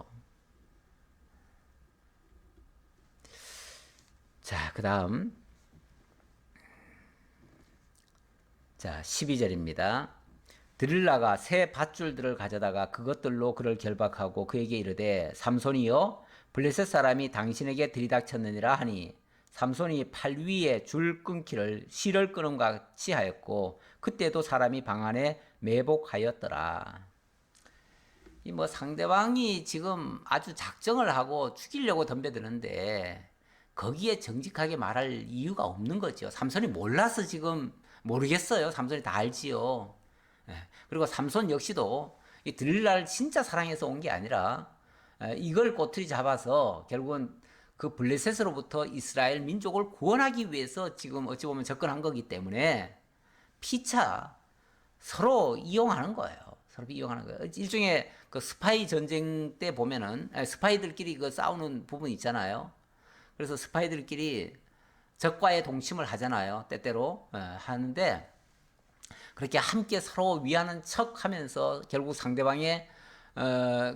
자, 그다음 자, 12절입니다. 드릴라가 새 밧줄들을 가져다가 그것들로 그를 결박하고 그에게 이르되 삼손이여 블레셋 사람이 당신에게 들이닥쳤느니라 하니 삼손이 팔 위에 줄 끊기를 실을 끊음 같이 하였고 그때도 사람이 방 안에 매복하였더라. 이 뭐 상대방이 지금 아주 작정을 하고 죽이려고 덤벼드는데 거기에 정직하게 말할 이유가 없는 거죠. 삼손이 몰라서 지금 모르겠어요. 삼손이 다 알지요. 예. 그리고 삼손 역시도 이 들릴라를 진짜 사랑해서 온 게 아니라 이걸 꼬투리 잡아서 결국은 그 블레셋으로부터 이스라엘 민족을 구원하기 위해서 지금 어찌 보면 접근한 거기 때문에 피차 서로 이용하는 거예요. 서로 이용하는 거예요. 일종의 그 스파이 전쟁 때 보면은 스파이들끼리 그 싸우는 부분 있잖아요. 그래서 스파이들끼리 적과의 동침을 하잖아요. 때때로 하는데 그렇게 함께 서로 위하는 척 하면서 결국 상대방의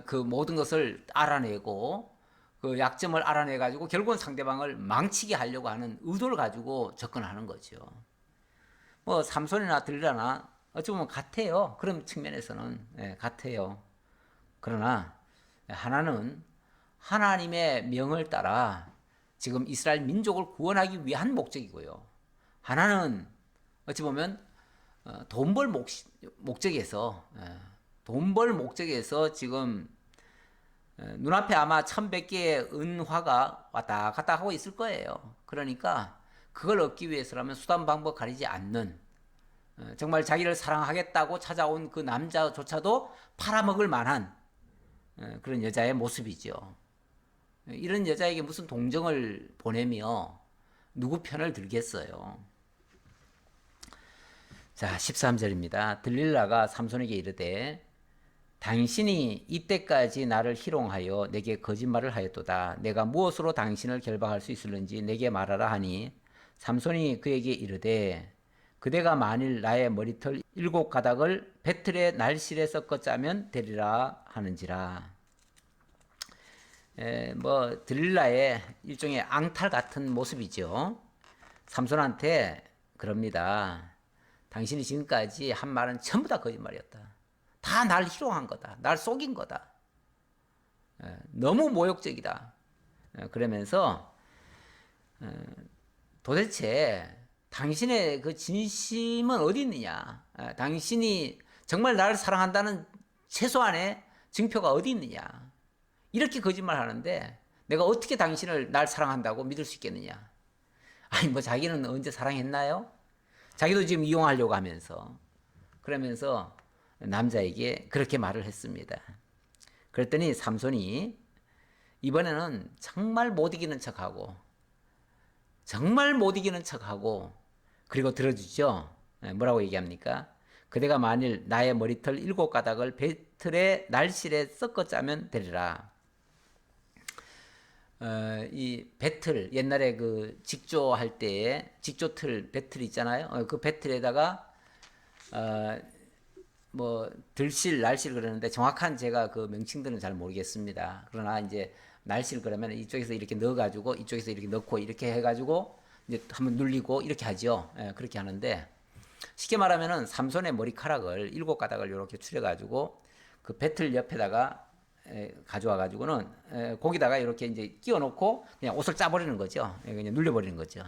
그 모든 것을 알아내고 그 약점을 알아내 가지고 결국은 상대방을 망치게 하려고 하는 의도를 가지고 접근하는 거죠. 뭐 삼손이나 들리라나 어찌 보면 같아요. 그런 측면에서는 같아요. 그러나 하나는 하나님의 명을 따라 지금 이스라엘 민족을 구원하기 위한 목적이고요. 하나는 어찌 보면 돈 벌 목적에서 돈 벌 목적에서 지금 눈앞에 아마 1,100개의 은화가 왔다 갔다 하고 있을 거예요. 그러니까 그걸 얻기 위해서라면 수단 방법 가리지 않는 정말 자기를 사랑하겠다고 찾아온 그 남자조차도 팔아먹을 만한 그런 여자의 모습이죠. 이런 여자에게 무슨 동정을 보내며 누구 편을 들겠어요. 자, 13절입니다. 들릴라가 삼손에게 이르되 당신이 이때까지 나를 희롱하여 내게 거짓말을 하였도다. 내가 무엇으로 당신을 결박할 수 있을는지 내게 말하라 하니 삼손이 그에게 이르되 그대가 만일 나의 머리털 7가닥을 배틀의 날실에 섞어 짜면 되리라 하는지라. 뭐 들릴라의 일종의 앙탈 같은 모습이죠. 삼손한테 그럽니다. 당신이 지금까지 한 말은 전부 다 거짓말이었다. 다 날 희롱한 거다. 날 속인 거다. 너무 모욕적이다. 그러면서 도대체 당신의 그 진심은 어디 있느냐? 당신이 정말 나를 사랑한다는 최소한의 증표가 어디 있느냐? 이렇게 거짓말 하는데 내가 어떻게 당신을 날 사랑한다고 믿을 수 있겠느냐? 아니 뭐 자기는 언제 사랑했나요? 자기도 지금 이용하려고 하면서 그러면서 남자에게 그렇게 말을 했습니다. 그랬더니 삼손이 이번에는 정말 못 이기는 척하고 정말 못 이기는 척하고 그리고 들어주죠. 뭐라고 얘기합니까? 그대가 만일 나의 머리털 7가닥을 배틀의 날실에 섞어 짜면 되리라. 이 배틀 옛날에 그 직조할 때에 직조틀 배틀 있잖아요. 그 배틀에다가 뭐 들실 날실 그러는데 정확한 제가 그 명칭들은 잘 모르겠습니다. 그러나 이제 날실 그러면 이쪽에서 이렇게 넣어가지고 이쪽에서 이렇게 넣고 이렇게 해가지고 이제 한번 눌리고 이렇게 하죠. 그렇게 하는데 쉽게 말하면은 삼손의 머리카락을 7가닥을 이렇게 추려가지고 그 배틀 옆에다가 가져와 가지고는 거기다가 이렇게 이제 끼워 놓고 그냥 옷을 짜버리는 거죠. 그냥 눌려버리는 거죠.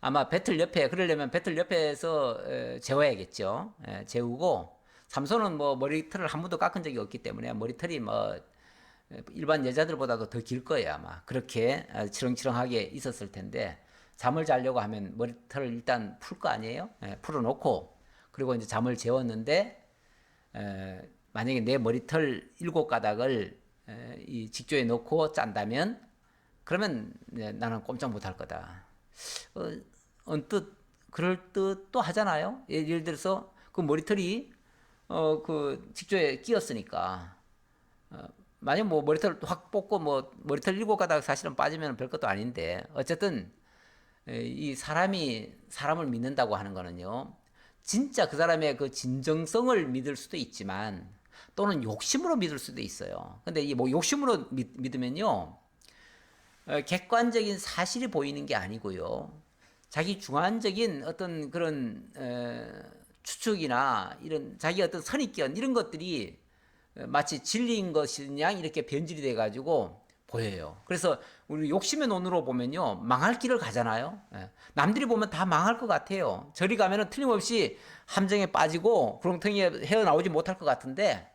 아마 배틀 옆에 그러려면 배틀 옆에서 재워야겠죠. 재우고 삼손은 뭐 머리털을 한 번도 깎은 적이 없기 때문에 머리털이 뭐 일반 여자들보다도 더 길 거예요 아마. 그렇게 치렁치렁하게 있었을 텐데 잠을 자려고 하면 머리털을 일단 풀 거 아니에요? 풀어놓고 그리고 이제 잠을 재웠는데 만약에 내 머리털 7가닥을 이 직조에 넣고 짠다면 그러면 나는 꼼짝 못할 거다. 언뜻 그럴 듯도 하잖아요. 예를 들어서 그 머리털이 그 직조에 끼었으니까 만약 뭐 머리털 확 뽑고 뭐 머리털 7가닥 사실은 빠지면 별것도 아닌데 어쨌든 이 사람이 사람을 믿는다고 하는 거는요. 진짜 그 사람의 그 진정성을 믿을 수도 있지만 또는 욕심으로 믿을 수도 있어요. 근데 이 뭐 욕심으로 믿으면요. 객관적인 사실이 보이는 게 아니고요. 자기 주관적인 어떤 그런 추측이나 이런 자기 어떤 선입견 이런 것들이 마치 진리인 것이냐 이렇게 변질이 돼 가지고 보여요. 그래서 우리 욕심의 논으로 보면요, 망할 길을 가잖아요. 남들이 보면 다 망할 것 같아요. 저리 가면은 틀림없이 함정에 빠지고 구렁텅이에 헤어나오지 못할 것 같은데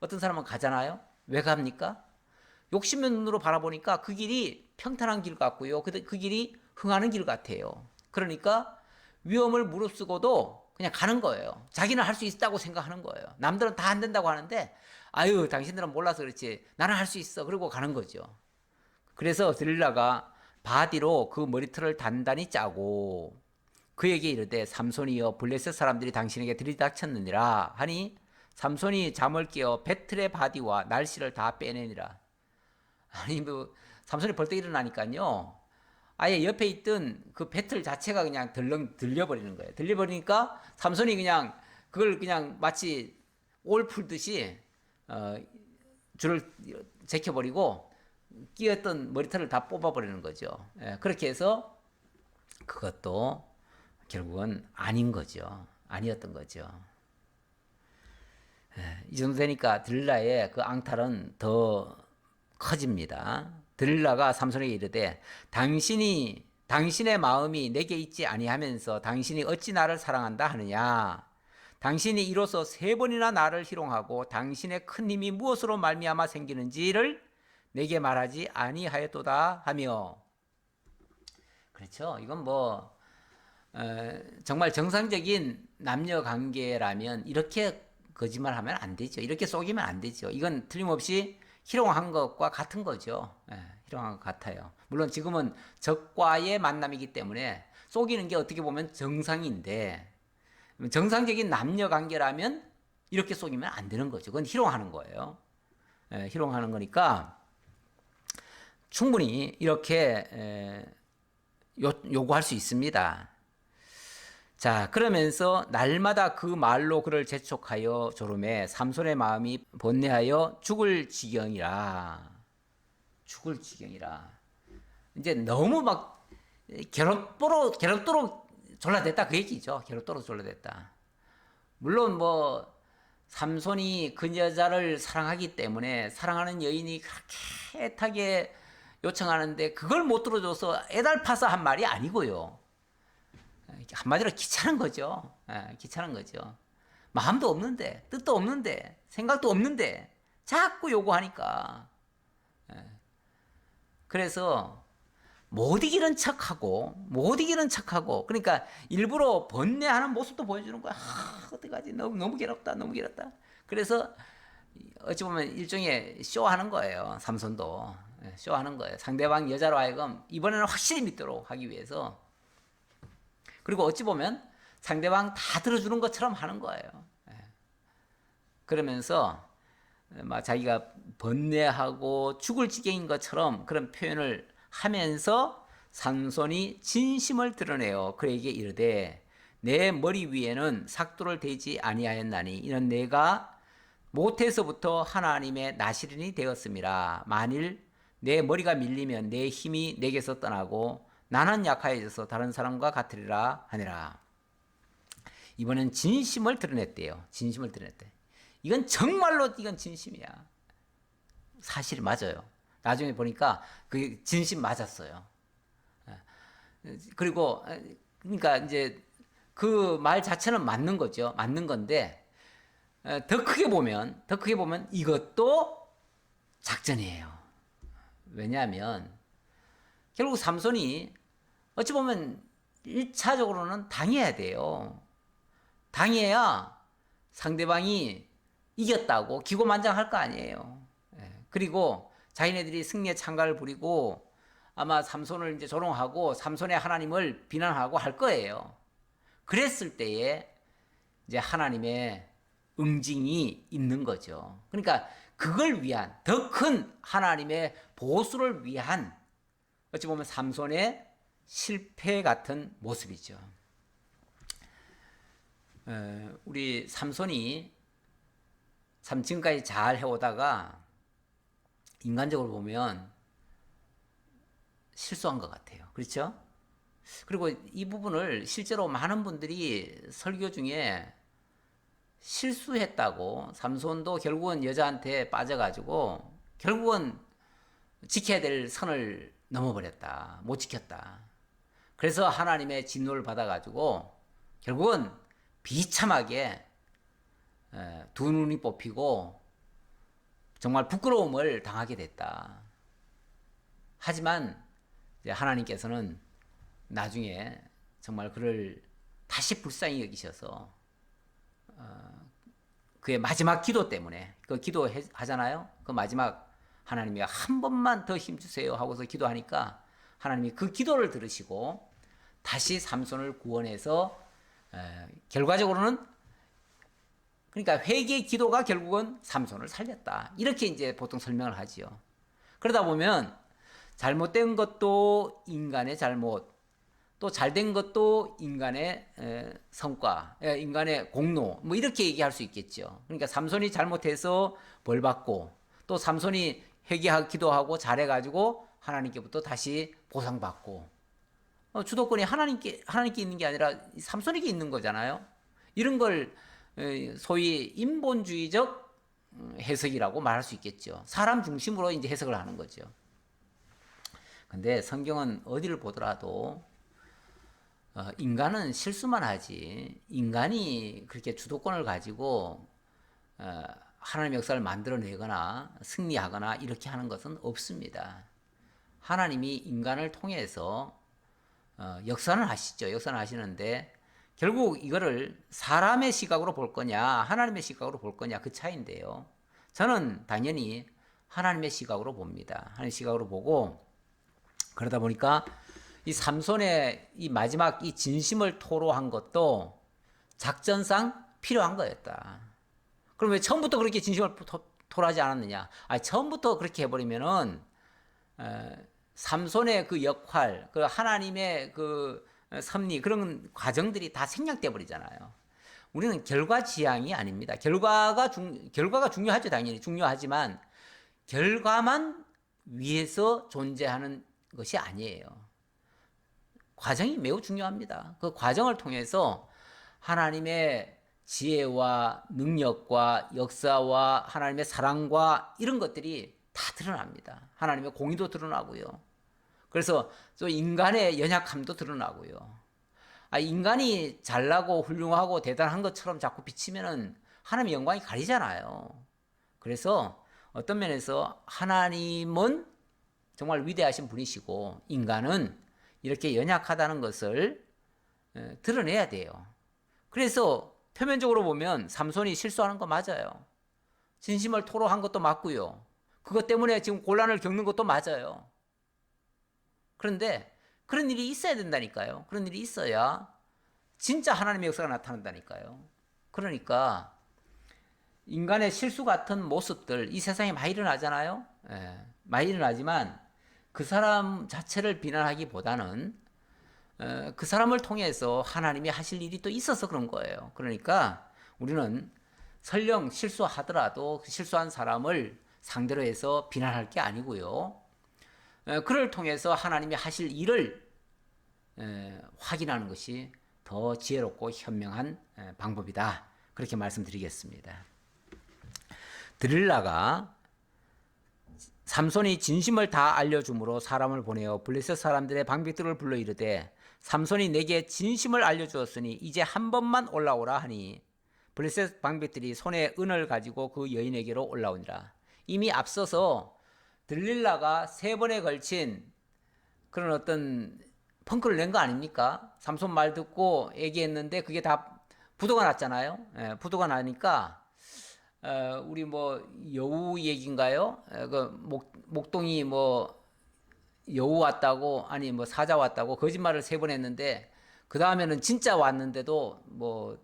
어떤 사람은 가잖아요. 왜 갑니까? 욕심의 눈으로 바라보니까 그 길이 평탄한 길 같고요. 그 길이 흥하는 길 같아요. 그러니까 위험을 무릅쓰고도 그냥 가는 거예요. 자기는 할 수 있다고 생각하는 거예요. 남들은 다 안 된다고 하는데 아유 당신들은 몰라서 그렇지 나는 할 수 있어. 그러고 가는 거죠. 그래서 들릴라가 바디로 그 머리털을 단단히 짜고 그에게 이르되 삼손이여 블레셋 사람들이 당신에게 들이닥쳤느니라 하니 삼손이 잠을 깨어 배틀의 바디와 날씨를 다 빼내니라. 아니 뭐 삼손이 벌떡 일어나니까요. 아예 옆에 있던 그 배틀 자체가 그냥 덜렁 들려버리는 거예요. 들려버리니까 삼손이 그냥 그걸 그냥 마치 올 풀듯이 줄을 제껴버리고 끼었던 머리털을 다 뽑아버리는 거죠. 그렇게 해서 그것도 결국은 아닌 거죠. 아니었던 거죠. 이 정도 되니까 들릴라의 그 앙탈은 더 커집니다. 들릴라가 삼손에게 이르되 당신의 마음이 내게 있지 아니하면서 당신이 어찌 나를 사랑한다 하느냐. 당신이 이로써 3번이나 나를 희롱하고 당신의 큰 힘이 무엇으로 말미암아 생기는지를 내게 말하지 아니하였도다 하며. 그렇죠. 이건 뭐 정말 정상적인 남녀 관계라면 이렇게 거짓말하면 안 되죠. 이렇게 속이면 안 되죠. 이건 틀림없이 희롱한 것과 같은 거죠. 희롱한 것 같아요. 물론 지금은 적과의 만남이기 때문에 속이는 게 어떻게 보면 정상인데 정상적인 남녀 관계라면 이렇게 속이면 안 되는 거죠. 그건 희롱하는 거예요. 희롱하는 거니까 충분히 이렇게 요구할 수 있습니다. 자, 그러면서 날마다 그 말로 그를 재촉하여 조름에 삼손의 마음이 번뇌하여 죽을 지경이라. 죽을 지경이라. 이제 너무 막 괴롭도록 졸라댔다 그 얘기죠. 괴롭도록 졸라댔다. 물론 뭐 삼손이 그 여자를 사랑하기 때문에 사랑하는 여인이 그렇게 애타게 요청하는데 그걸 못 들어줘서 애달파서 한 말이 아니고요. 한마디로 귀찮은 거죠. 귀찮은 거죠. 마음도 없는데, 뜻도 없는데, 생각도 없는데, 자꾸 요구하니까. 그래서 못 이기는 척하고, 그러니까 일부러 번뇌하는 모습도 보여주는 거야. 어떡하지? 너무 괴롭다, 너무 괴롭다. 그래서 어찌 보면 일종의 쇼하는 거예요. 삼손도. 쇼하는 거예요. 상대방 여자로 하여금 이번에는 확실히 믿도록 하기 위해서. 그리고 어찌 보면 상대방 다 들어주는 것처럼 하는 거예요. 그러면서 막 자기가 번뇌하고 죽을 지경인 것처럼 그런 표현을 하면서 삼손이 진심을 드러내어 그에게 이르되 내 머리 위에는 삭도를 대지 아니하였나니 이는 내가 모태에서부터 하나님의 나시린이 되었음이라. 만일 내 머리가 밀리면 내 힘이 내게서 떠나고 나는 약하여져서 다른 사람과 같으리라 하니라. 이번엔 진심을 드러냈대요. 진심을 드러냈대. 이건 정말로 이건 진심이야. 사실이 맞아요. 나중에 보니까 그 진심 맞았어요. 그리고 그러니까 이제 그 말 자체는 맞는 거죠. 맞는 건데 더 크게 보면 이것도 작전이에요. 왜냐하면 결국 삼손이 어찌 보면 1차적으로는 당해야 돼요. 당해야 상대방이 이겼다고 기고만장할 거 아니에요. 그리고 자기네들이 승리에 창가를 부리고 아마 삼손을 이제 조롱하고 삼손의 하나님을 비난하고 할 거예요. 그랬을 때에 이제 하나님의 응징이 있는 거죠. 그러니까 그걸 위한 더 큰 하나님의 보수를 위한 어찌 보면 삼손의 실패 같은 모습이죠. 우리 삼손이 참 지금까지 잘 해오다가 인간적으로 보면 실수한 것 같아요. 그렇죠? 그리고 이 부분을 실제로 많은 분들이 설교 중에 실수했다고, 삼손도 결국은 여자한테 빠져가지고 결국은 지켜야 될 선을 넘어버렸다, 못 지켰다. 그래서 하나님의 진노를 받아가지고 결국은 비참하게 두 눈이 뽑히고 정말 부끄러움을 당하게 됐다. 하지만 이제 하나님께서는 나중에 정말 그를 다시 불쌍히 여기셔서 그의 마지막 기도 때문에, 그 기도 하잖아요. 그 마지막 하나님이 한 번만 더 힘주세요 하고서 기도하니까 하나님이 그 기도를 들으시고 다시 삼손을 구원해서 결과적으로는, 그러니까 회개의 기도가 결국은 삼손을 살렸다. 이렇게 이제 보통 설명을 하지요. 그러다 보면 잘못된 것도 인간의 잘못, 또 잘된 것도 인간의 성과, 인간의 공로, 뭐 이렇게 얘기할 수 있겠죠. 그러니까 삼손이 잘못해서 벌 받고, 또 삼손이 회개하고 기도하고 잘해가지고 하나님께부터 다시 보상받고, 주도권이 하나님께 있는 게 아니라 삼손에게 있는 거잖아요. 이런 걸 소위 인본주의적 해석이라고 말할 수 있겠죠. 사람 중심으로 이제 해석을 하는 거죠. 근데 성경은 어디를 보더라도 인간은 실수만 하지, 인간이 그렇게 주도권을 가지고 하나님의 역사를 만들어내거나 승리하거나 이렇게 하는 것은 없습니다. 하나님이 인간을 통해서 역사는 하시죠. 역사는 하시는데 결국 이거를 사람의 시각으로 볼 거냐, 하나님의 시각으로 볼 거냐, 그 차이인데요. 저는 당연히 하나님의 시각으로 봅니다. 하나님의 시각으로 보고, 그러다 보니까 이 삼손의 이 마지막 이 진심을 토로한 것도 작전상 필요한 거였다. 그럼 왜 처음부터 그렇게 진심을 토로하지 않았느냐? 처음부터 그렇게 해버리면은 삼손의 그 역할, 그 하나님의 그 섭리, 그런 과정들이 다 생략돼 버리잖아요. 우리는 결과 지향이 아닙니다. 결과가 중요하죠. 당연히 중요하지만 결과만 위해서 존재하는 것이 아니에요. 과정이 매우 중요합니다. 그 과정을 통해서 하나님의 지혜와 능력과 역사와 하나님의 사랑과 이런 것들이 다 드러납니다. 하나님의 공의도 드러나고요. 그래서 또 인간의 연약함도 드러나고요. 인간이 잘나고 훌륭하고 대단한 것처럼 자꾸 비치면은 하나님의 영광이 가리잖아요. 그래서 어떤 면에서 하나님은 정말 위대하신 분이시고 인간은 이렇게 연약하다는 것을 드러내야 돼요. 그래서 표면적으로 보면 삼손이 실수하는 거 맞아요. 진심을 토로한 것도 맞고요. 그것 때문에 지금 곤란을 겪는 것도 맞아요. 그런데 그런 일이 있어야 된다니까요. 그런 일이 있어야 진짜 하나님의 역사가 나타난다니까요. 그러니까 인간의 실수 같은 모습들 이 세상에 많이 일어나잖아요. 많이 일어나지만 그 사람 자체를 비난하기보다는 그 사람을 통해서 하나님이 하실 일이 또 있어서 그런 거예요. 그러니까 우리는 설령 실수하더라도 그 실수한 사람을 상대로 해서 비난할 게 아니고요. 그를 통해서 하나님이 하실 일을 확인하는 것이 더 지혜롭고 현명한 방법이다. 그렇게 말씀드리겠습니다. 드릴라가 삼손이 진심을 다 알려줌으로 사람을 보내어 블레셋 사람들의 방백들을 불러 이르되 삼손이 내게 진심을 알려주었으니 이제 한 번만 올라오라 하니 블레셋 방백들이 손에 은을 가지고 그 여인에게로 올라오니라. 이미 앞서서 들릴라가 3번에 걸친 그런 어떤 펑크를 낸 거 아닙니까? 삼손 말 듣고 얘기했는데 그게 다 부도가 났잖아요. 부도가 나니까 우리 뭐 여우 얘기인가요? 그 목동이 뭐 여우 왔다고, 아니 뭐 사자 왔다고 거짓말을 3번 했는데 그 다음에는 진짜 왔는데도 뭐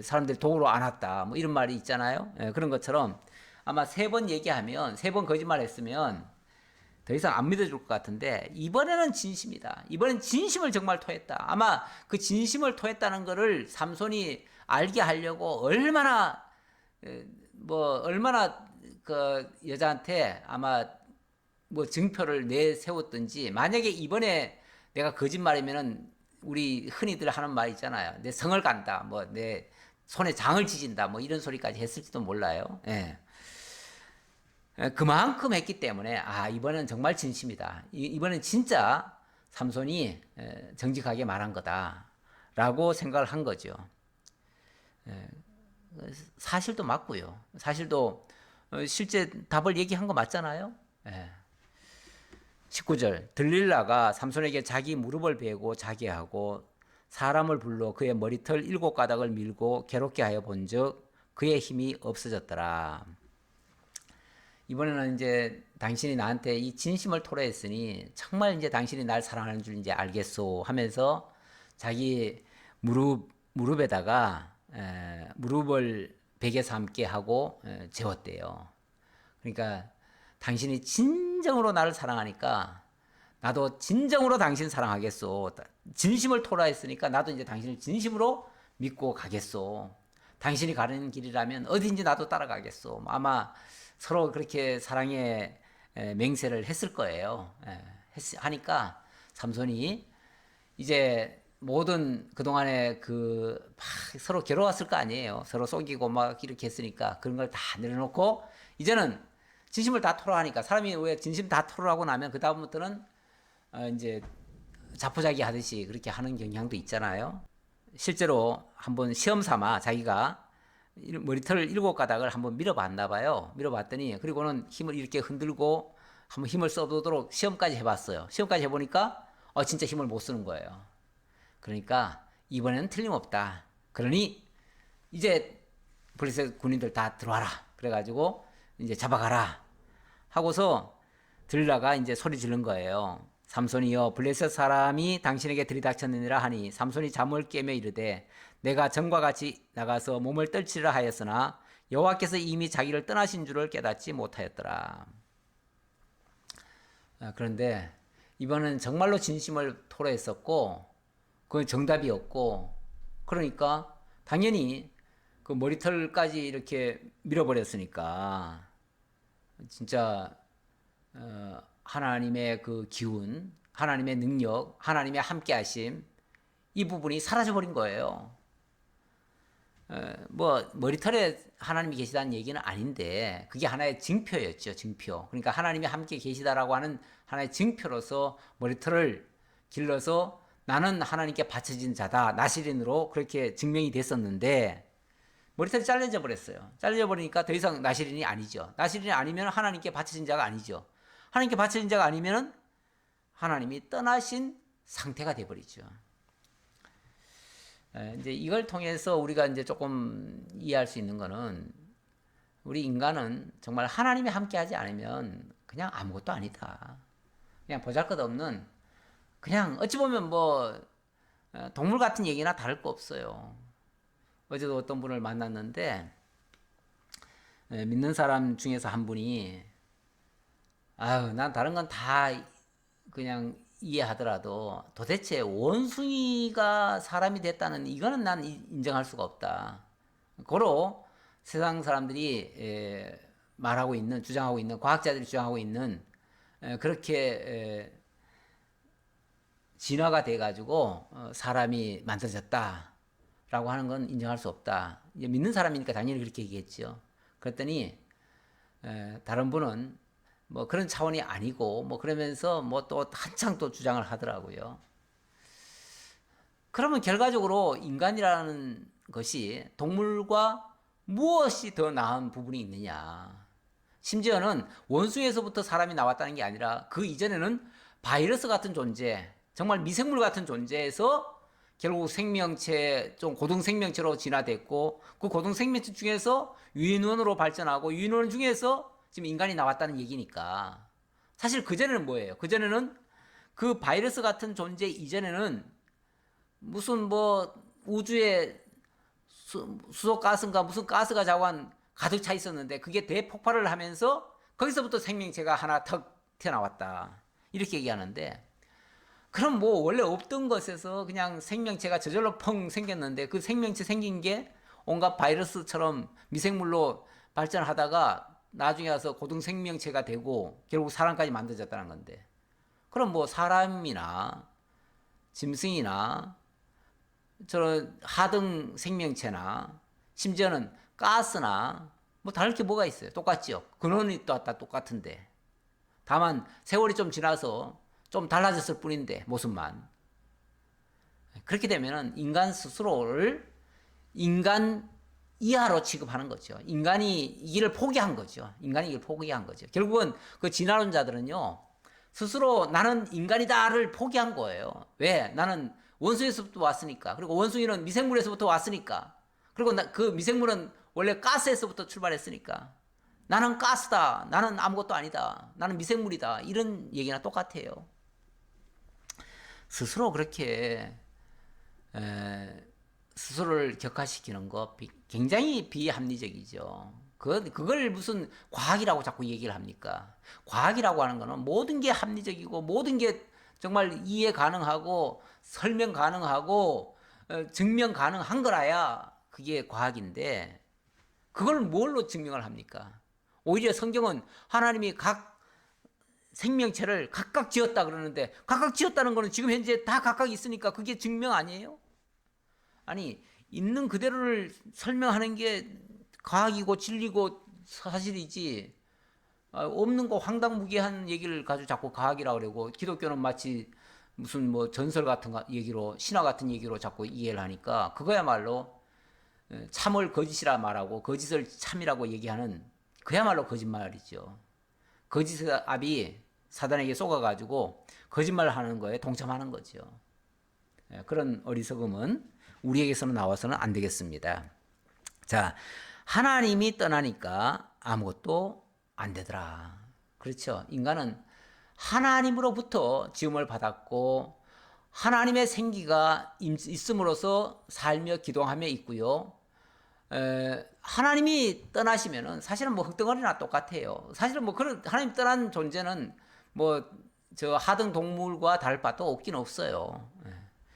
사람들이 도우러 안 왔다, 뭐 이런 말이 있잖아요. 그런 것처럼 아마 3번 얘기하면, 3번 거짓말 했으면 더 이상 안 믿어줄 것 같은데 이번에는 진심이다. 이번엔 진심을 정말 토했다. 아마 그 진심을 토했다는 거를 삼손이 알게 하려고 얼마나 그 여자한테 아마 뭐 증표를 내세웠든지, 만약에 이번에 내가 거짓말이면은 우리 흔히들 하는 말 있잖아요. 내 성을 간다, 뭐 내 손에 장을 지진다, 뭐 이런 소리까지 했을지도 몰라요. 예. 그만큼 했기 때문에 이번엔 정말 진심이다. 이번엔 진짜 삼손이 정직하게 말한 거다라고 생각을 한 거죠. 사실도 맞고요. 사실도 실제 답을 얘기한 거 맞잖아요. 19절 들릴라가 삼손에게 자기 무릎을 베고 자게 하고 사람을 불러 그의 머리털 7가닥을 밀고 괴롭게 하여 본즉 그의 힘이 없어졌더라. 이번에는 이제 당신이 나한테 이 진심을 토로했으니 정말 이제 당신이 날 사랑하는 줄 이제 알겠소 하면서 자기 무릎에다가 무릎을 베개서 함께 하고 재웠대요. 그러니까 당신이 진정으로 나를 사랑하니까 나도 진정으로 당신 사랑하겠소. 진심을 토로했으니까 나도 이제 당신을 진심으로 믿고 가겠소. 당신이 가는 길이라면 어딘지 나도 따라가겠소. 아마 서로 그렇게 사랑의 맹세를 했을 거예요. 하니까 삼손이 이제 모든 그동안에 서로 괴로웠을 거 아니에요. 서로 속이고 막 이렇게 했으니까 그런 걸 다 내려놓고 이제는 진심을 다 토로하니까, 사람이 왜 진심 다 토로하고 나면 그다음부터는 이제 자포자기 하듯이 그렇게 하는 경향도 있잖아요. 실제로 한번 시험 삼아 자기가 머리털 7가닥을 한번 밀어봤나 봐요. 밀어봤더니 그리고는 힘을 이렇게 흔들고 한번 힘을 써보도록 시험까지 해봤어요. 시험까지 해보니까 진짜 힘을 못 쓰는 거예요. 그러니까 이번에는 틀림없다. 그러니 이제 블레셋 군인들 다 들어와라. 그래가지고 이제 잡아가라 하고서 들라가 이제 소리 지른 거예요. 삼손이여 블레셋 사람이 당신에게 들이닥쳤느니라 하니 삼손이 잠을 깨며 이르되 내가 전과 같이 나가서 몸을 떨치려 하였으나 여호와께서 이미 자기를 떠나신 줄을 깨닫지 못하였더라. 그런데 이번은 정말로 진심을 토로했었고 그건 정답이었고, 그러니까 당연히 그 머리털까지 이렇게 밀어버렸으니까 진짜 하나님의 그 기운, 하나님의 능력, 하나님의 함께하심, 이 부분이 사라져버린 거예요. 뭐 머리털에 하나님이 계시다는 얘기는 아닌데 그게 하나의 증표였죠. 증표. 그러니까 하나님이 함께 계시다라고 하는 하나의 증표로서 머리털을 길러서 나는 하나님께 바쳐진 자다, 나시린으로 그렇게 증명이 됐었는데 머리털이 잘려져 버렸어요. 잘려져 버리니까 더 이상 나시린이 아니죠. 나시린이 아니면 하나님께 바쳐진 자가 아니죠. 하나님께 바쳐진 자가 아니면 하나님이 떠나신 상태가 돼버리죠. 이제 이걸 통해서 우리가 이제 조금 이해할 수 있는 거는, 우리 인간은 정말 하나님이 함께하지 않으면 그냥 아무것도 아니다. 그냥 보잘것없는, 그냥 어찌 보면 뭐 동물 같은 얘기나 다를 거 없어요. 어제도 어떤 분을 만났는데 믿는 사람 중에서 한 분이 난 다른 건 다 그냥 이해하더라도 도대체 원숭이가 사람이 됐다는 이거는 난 인정할 수가 없다. 고로 세상 사람들이 말하고 있는, 주장하고 있는, 과학자들이 주장하고 있는 그렇게 진화가 돼가지고 사람이 만들어졌다라고 하는 건 인정할 수 없다. 믿는 사람이니까 당연히 그렇게 얘기했죠. 그랬더니 다른 분은 뭐 그런 차원이 아니고 뭐 그러면서 뭐 또 한창 또 주장을 하더라고요. 그러면 결과적으로 인간이라는 것이 동물과 무엇이 더 나은 부분이 있느냐. 심지어는 원숭이에서부터 사람이 나왔다는 게 아니라 그 이전에는 바이러스 같은 존재, 정말 미생물 같은 존재에서 결국 생명체, 좀 고등생명체로 진화됐고 그 고등생명체 중에서 유인원으로 발전하고 유인원 중에서 지금 인간이 나왔다는 얘기니까, 사실 그전에는 뭐예요? 그전에는 그 바이러스 같은 존재 이전에는 무슨 뭐 우주에 수소가스인가 무슨 가스가 자관 가득 차 있었는데 그게 대폭발을 하면서 거기서부터 생명체가 하나 턱 튀어나왔다, 이렇게 얘기하는데, 그럼 뭐 원래 없던 것에서 그냥 생명체가 저절로 펑 생겼는데 그 생명체 생긴 게 온갖 바이러스처럼 미생물로 발전하다가 나중에 와서 고등생명체가 되고 결국 사람까지 만들어졌다는 건데, 그럼 뭐 사람이나 짐승이나 저런 하등 생명체나 심지어는 가스나 뭐 다를 게 뭐가 있어요? 똑같죠. 근원이 또 다 똑같은데, 다만 세월이 좀 지나서 좀 달라졌을 뿐인데 모습만. 그렇게 되면은 인간 스스로를 인간 이하로 취급하는 거죠. 인간이 이 길을 포기한 거죠. 인간이 이 길을 포기한 거죠. 결국은 그 진화론자들은요, 스스로 나는 인간이다를 포기한 거예요. 왜? 나는 원숭이에서부터 왔으니까. 그리고 원숭이는 미생물에서부터 왔으니까. 그리고 그 미생물은 원래 가스에서부터 출발했으니까. 나는 가스다. 나는 아무것도 아니다. 나는 미생물이다. 이런 얘기나 똑같아요. 스스로 그렇게 스스로를 격화시키는 거 굉장히 비합리적이죠. 그걸 무슨 과학이라고 자꾸 얘기를 합니까? 과학이라고 하는 거는 모든 게 합리적이고 모든 게 정말 이해 가능하고 설명 가능하고 증명 가능한 거라야 그게 과학인데, 그걸 뭘로 증명을 합니까? 오히려 성경은 하나님이 각 생명체를 각각 지었다 그러는데, 각각 지었다는 거는 지금 현재 다 각각 있으니까 그게 증명 아니에요? 아니, 있는 그대로를 설명하는 게 과학이고 진리고 사실이지, 없는 거 황당무계한 얘기를 가지고 자꾸 과학이라고 그러고, 기독교는 마치 무슨 뭐 전설 같은 얘기로, 신화 같은 얘기로 자꾸 이해를 하니까 그거야말로 참을 거짓이라 말하고 거짓을 참이라고 얘기하는, 그야말로 거짓말이죠. 거짓의 압이 사단에게 쏘가가지고 거짓말을 하는 거에 동참하는 거죠. 그런 어리석음은 우리에게서는 나와서는 안 되겠습니다. 자, 하나님이 떠나니까 아무것도 안 되더라. 그렇죠. 인간은 하나님으로부터 지음을 받았고 하나님의 생기가 있음으로써 살며 기동하며 있고요. 하나님이 떠나시면은 사실은 뭐 흙덩어리나 똑같아요. 사실은 뭐 그런 하나님 떠난 존재는 뭐 저 하등 동물과 다를 바도 없긴 없어요.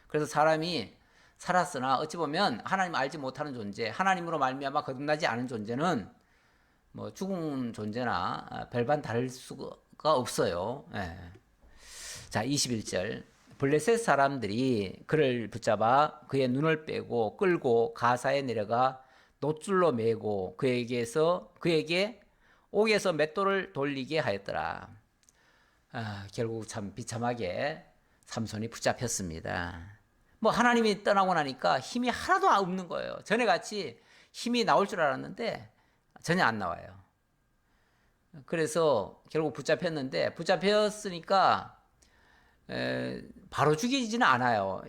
그래서 사람이 살았으나 어찌 보면 하나님 알지 못하는 존재, 하나님으로 말미암아 거듭나지 않은 존재는 뭐 죽은 존재나 별반 다를 수가 없어요. 자, 21절. 블레셋 사람들이 그를 붙잡아 그의 눈을 빼고 끌고 가사에 내려가 놋줄로 매고 그에게 옥에서 맷돌을 돌리게 하였더라. 결국 참 비참하게 삼손이 붙잡혔습니다. 뭐 하나님이 떠나고 나니까 힘이 하나도 없는 거예요. 전에 같이 힘이 나올 줄 알았는데 전혀 안 나와요. 그래서 결국 붙잡혔으니까 바로 죽이지는 않아요.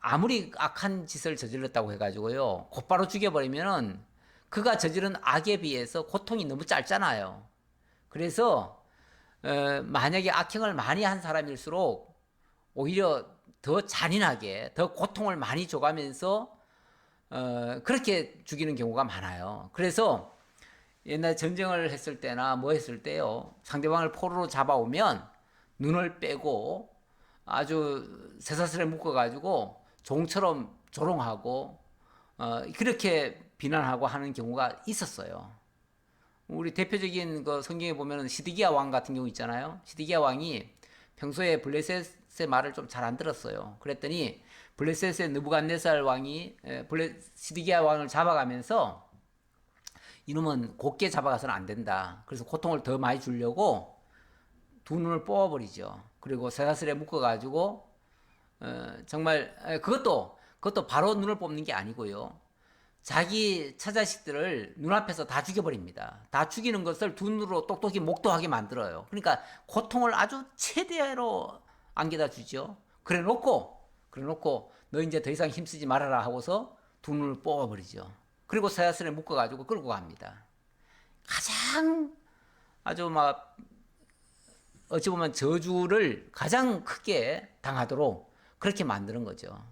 아무리 악한 짓을 저질렀다고 해가지고요, 곧바로 죽여버리면은 그가 저지른 악에 비해서 고통이 너무 짧잖아요. 그래서 만약에 악행을 많이 한 사람일수록 오히려 더 잔인하게, 더 고통을 많이 줘가면서 그렇게 죽이는 경우가 많아요. 그래서 옛날 전쟁을 했을 때나 뭐 했을 때요, 상대방을 포로로 잡아오면 눈을 빼고 아주 쇠사슬에 묶어가지고 종처럼 조롱하고 그렇게 비난하고 하는 경우가 있었어요. 우리 대표적인 그 성경에 보면 시드기야 왕 같은 경우 있잖아요. 시드기야 왕이 평소에 블레셋의 말을 좀 잘 안 들었어요. 그랬더니 블레셋의 느부갓네살 왕이 시드기야 왕을 잡아가면서 이놈은 곱게 잡아가서는 안 된다. 그래서 고통을 더 많이 주려고 두 눈을 뽑아버리죠. 그리고 쇠사슬에 묶어가지고 정말 그것도 바로 눈을 뽑는 게 아니고요, 자기 처자식들을 눈앞에서 다 죽여버립니다. 다 죽이는 것을 두 눈으로 똑똑히 목도하게 만들어요. 그러니까 고통을 아주 최대로 안겨다 주죠. 그래놓고 너 이제 더 이상 힘쓰지 말아라 하고서 두 눈을 뽑아버리죠. 그리고 쇠사슬에 묶어가지고 끌고 갑니다. 가장 아주 막 어찌 보면 저주를 가장 크게 당하도록 그렇게 만드는 거죠.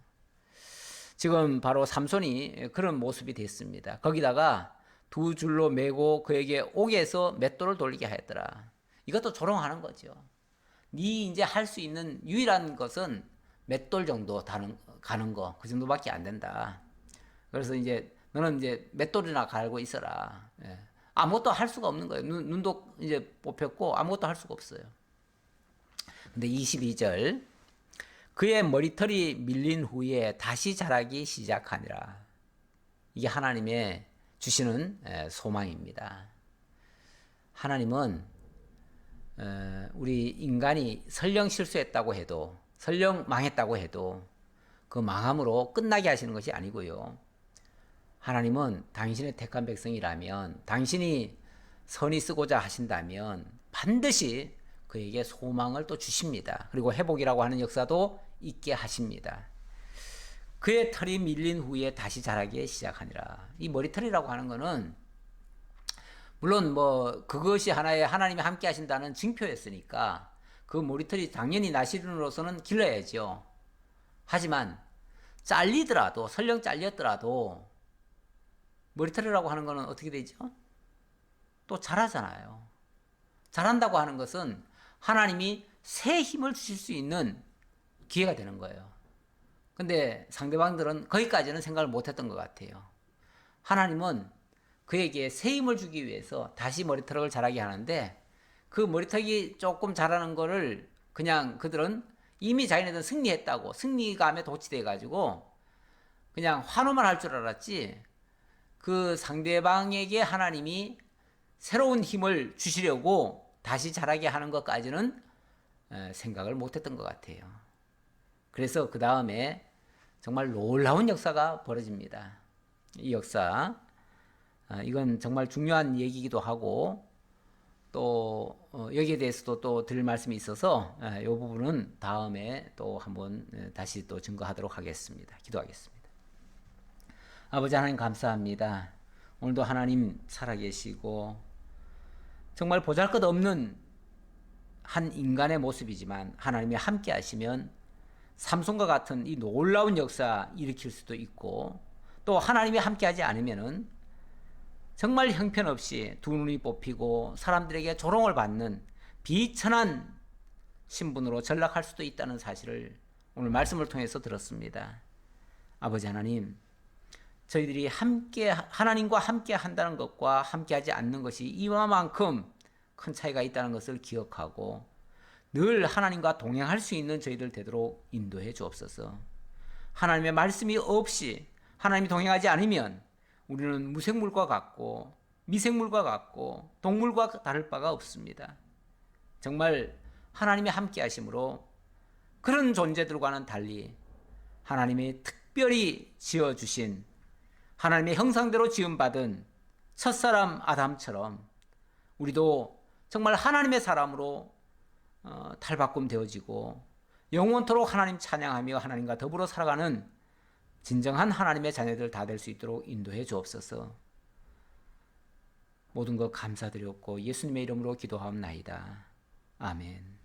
지금 바로 삼손이 그런 모습이 됐습니다. 거기다가 두 줄로 매고 그에게 옥에서 맷돌을 돌리게 하였더라. 이것도 조롱하는 거죠. 네 이제 할 수 있는 유일한 것은 맷돌 정도 가는 거, 그 정도밖에 안 된다. 그래서 이제 너는 이제 맷돌이나 갈고 있어라. 아무것도 할 수가 없는 거예요. 눈도 이제 뽑혔고 아무것도 할 수가 없어요. 근데 22절 그의 머리털이 밀린 후에 다시 자라기 시작하니라. 이게 하나님의 주시는 소망입니다. 하나님은 우리 인간이 설령 실수했다고 해도 설령 망했다고 해도 그 망함으로 끝나게 하시는 것이 아니고요. 하나님은 당신의 택한 백성이라면 당신이 선이 쓰고자 하신다면 반드시 그에게 소망을 또 주십니다. 그리고 회복이라고 하는 역사도 있게 하십니다. 그의 털이 밀린 후에 다시 자라기 시작하니라. 이 머리털이라고 하는 것은 물론 뭐 그것이 하나의 하나님이 함께 하신다는 징표였으니까 그 머리털이 당연히 나시린으로서는 길러야죠. 하지만 잘리더라도 설령 잘렸더라도 머리털이라고 하는 것은 어떻게 되죠? 또 자라잖아요. 자란다고 하는 것은 하나님이 새 힘을 주실 수 있는 기회가 되는 거예요. 근데 상대방들은 거기까지는 생각을 못했던 것 같아요. 하나님은 그에게 새 힘을 주기 위해서 다시 머리털을 자라게 하는데 그 머리털이 조금 자라는 거를 그냥 그들은 이미 자기네들은 승리했다고 승리감에 도취돼 가지고 그냥 환호만 할 줄 알았지 그 상대방에게 하나님이 새로운 힘을 주시려고 다시 자라게 하는 것까지는 생각을 못했던 것 같아요. 그래서 그 다음에 정말 놀라운 역사가 벌어집니다. 이 역사 이건 정말 중요한 얘기이기도 하고 또 여기에 대해서도 또 드릴 말씀이 있어서 이 부분은 다음에 또 한번 다시 또 증거하도록 하겠습니다. 기도하겠습니다. 아버지 하나님 감사합니다. 오늘도 하나님 살아계시고 정말 보잘것없는 한 인간의 모습이지만 하나님이 함께 하시면 삼손과 같은 이 놀라운 역사 일으킬 수도 있고 또 하나님이 함께 하지 않으면은 정말 형편없이 두 눈이 뽑히고 사람들에게 조롱을 받는 비천한 신분으로 전락할 수도 있다는 사실을 오늘 말씀을 통해서 들었습니다. 아버지 하나님, 저희들이 함께 하나님과 함께 한다는 것과 함께 하지 않는 것이 이와만큼 큰 차이가 있다는 것을 기억하고 늘 하나님과 동행할 수 있는 저희들 되도록 인도해 주옵소서. 하나님의 말씀이 없이 하나님이 동행하지 않으면 우리는 무생물과 같고 미생물과 같고 동물과 다를 바가 없습니다. 정말 하나님이 함께 하심으로 그런 존재들과는 달리 하나님이 특별히 지어주신 하나님의 형상대로 지음받은 첫사람 아담처럼 우리도 정말 하나님의 사람으로 탈바꿈 되어지고 영원토록 하나님 찬양하며 하나님과 더불어 살아가는 진정한 하나님의 자녀들 다 될 수 있도록 인도해 주옵소서. 모든 것 감사드렸고 예수님의 이름으로 기도하옵나이다. 아멘.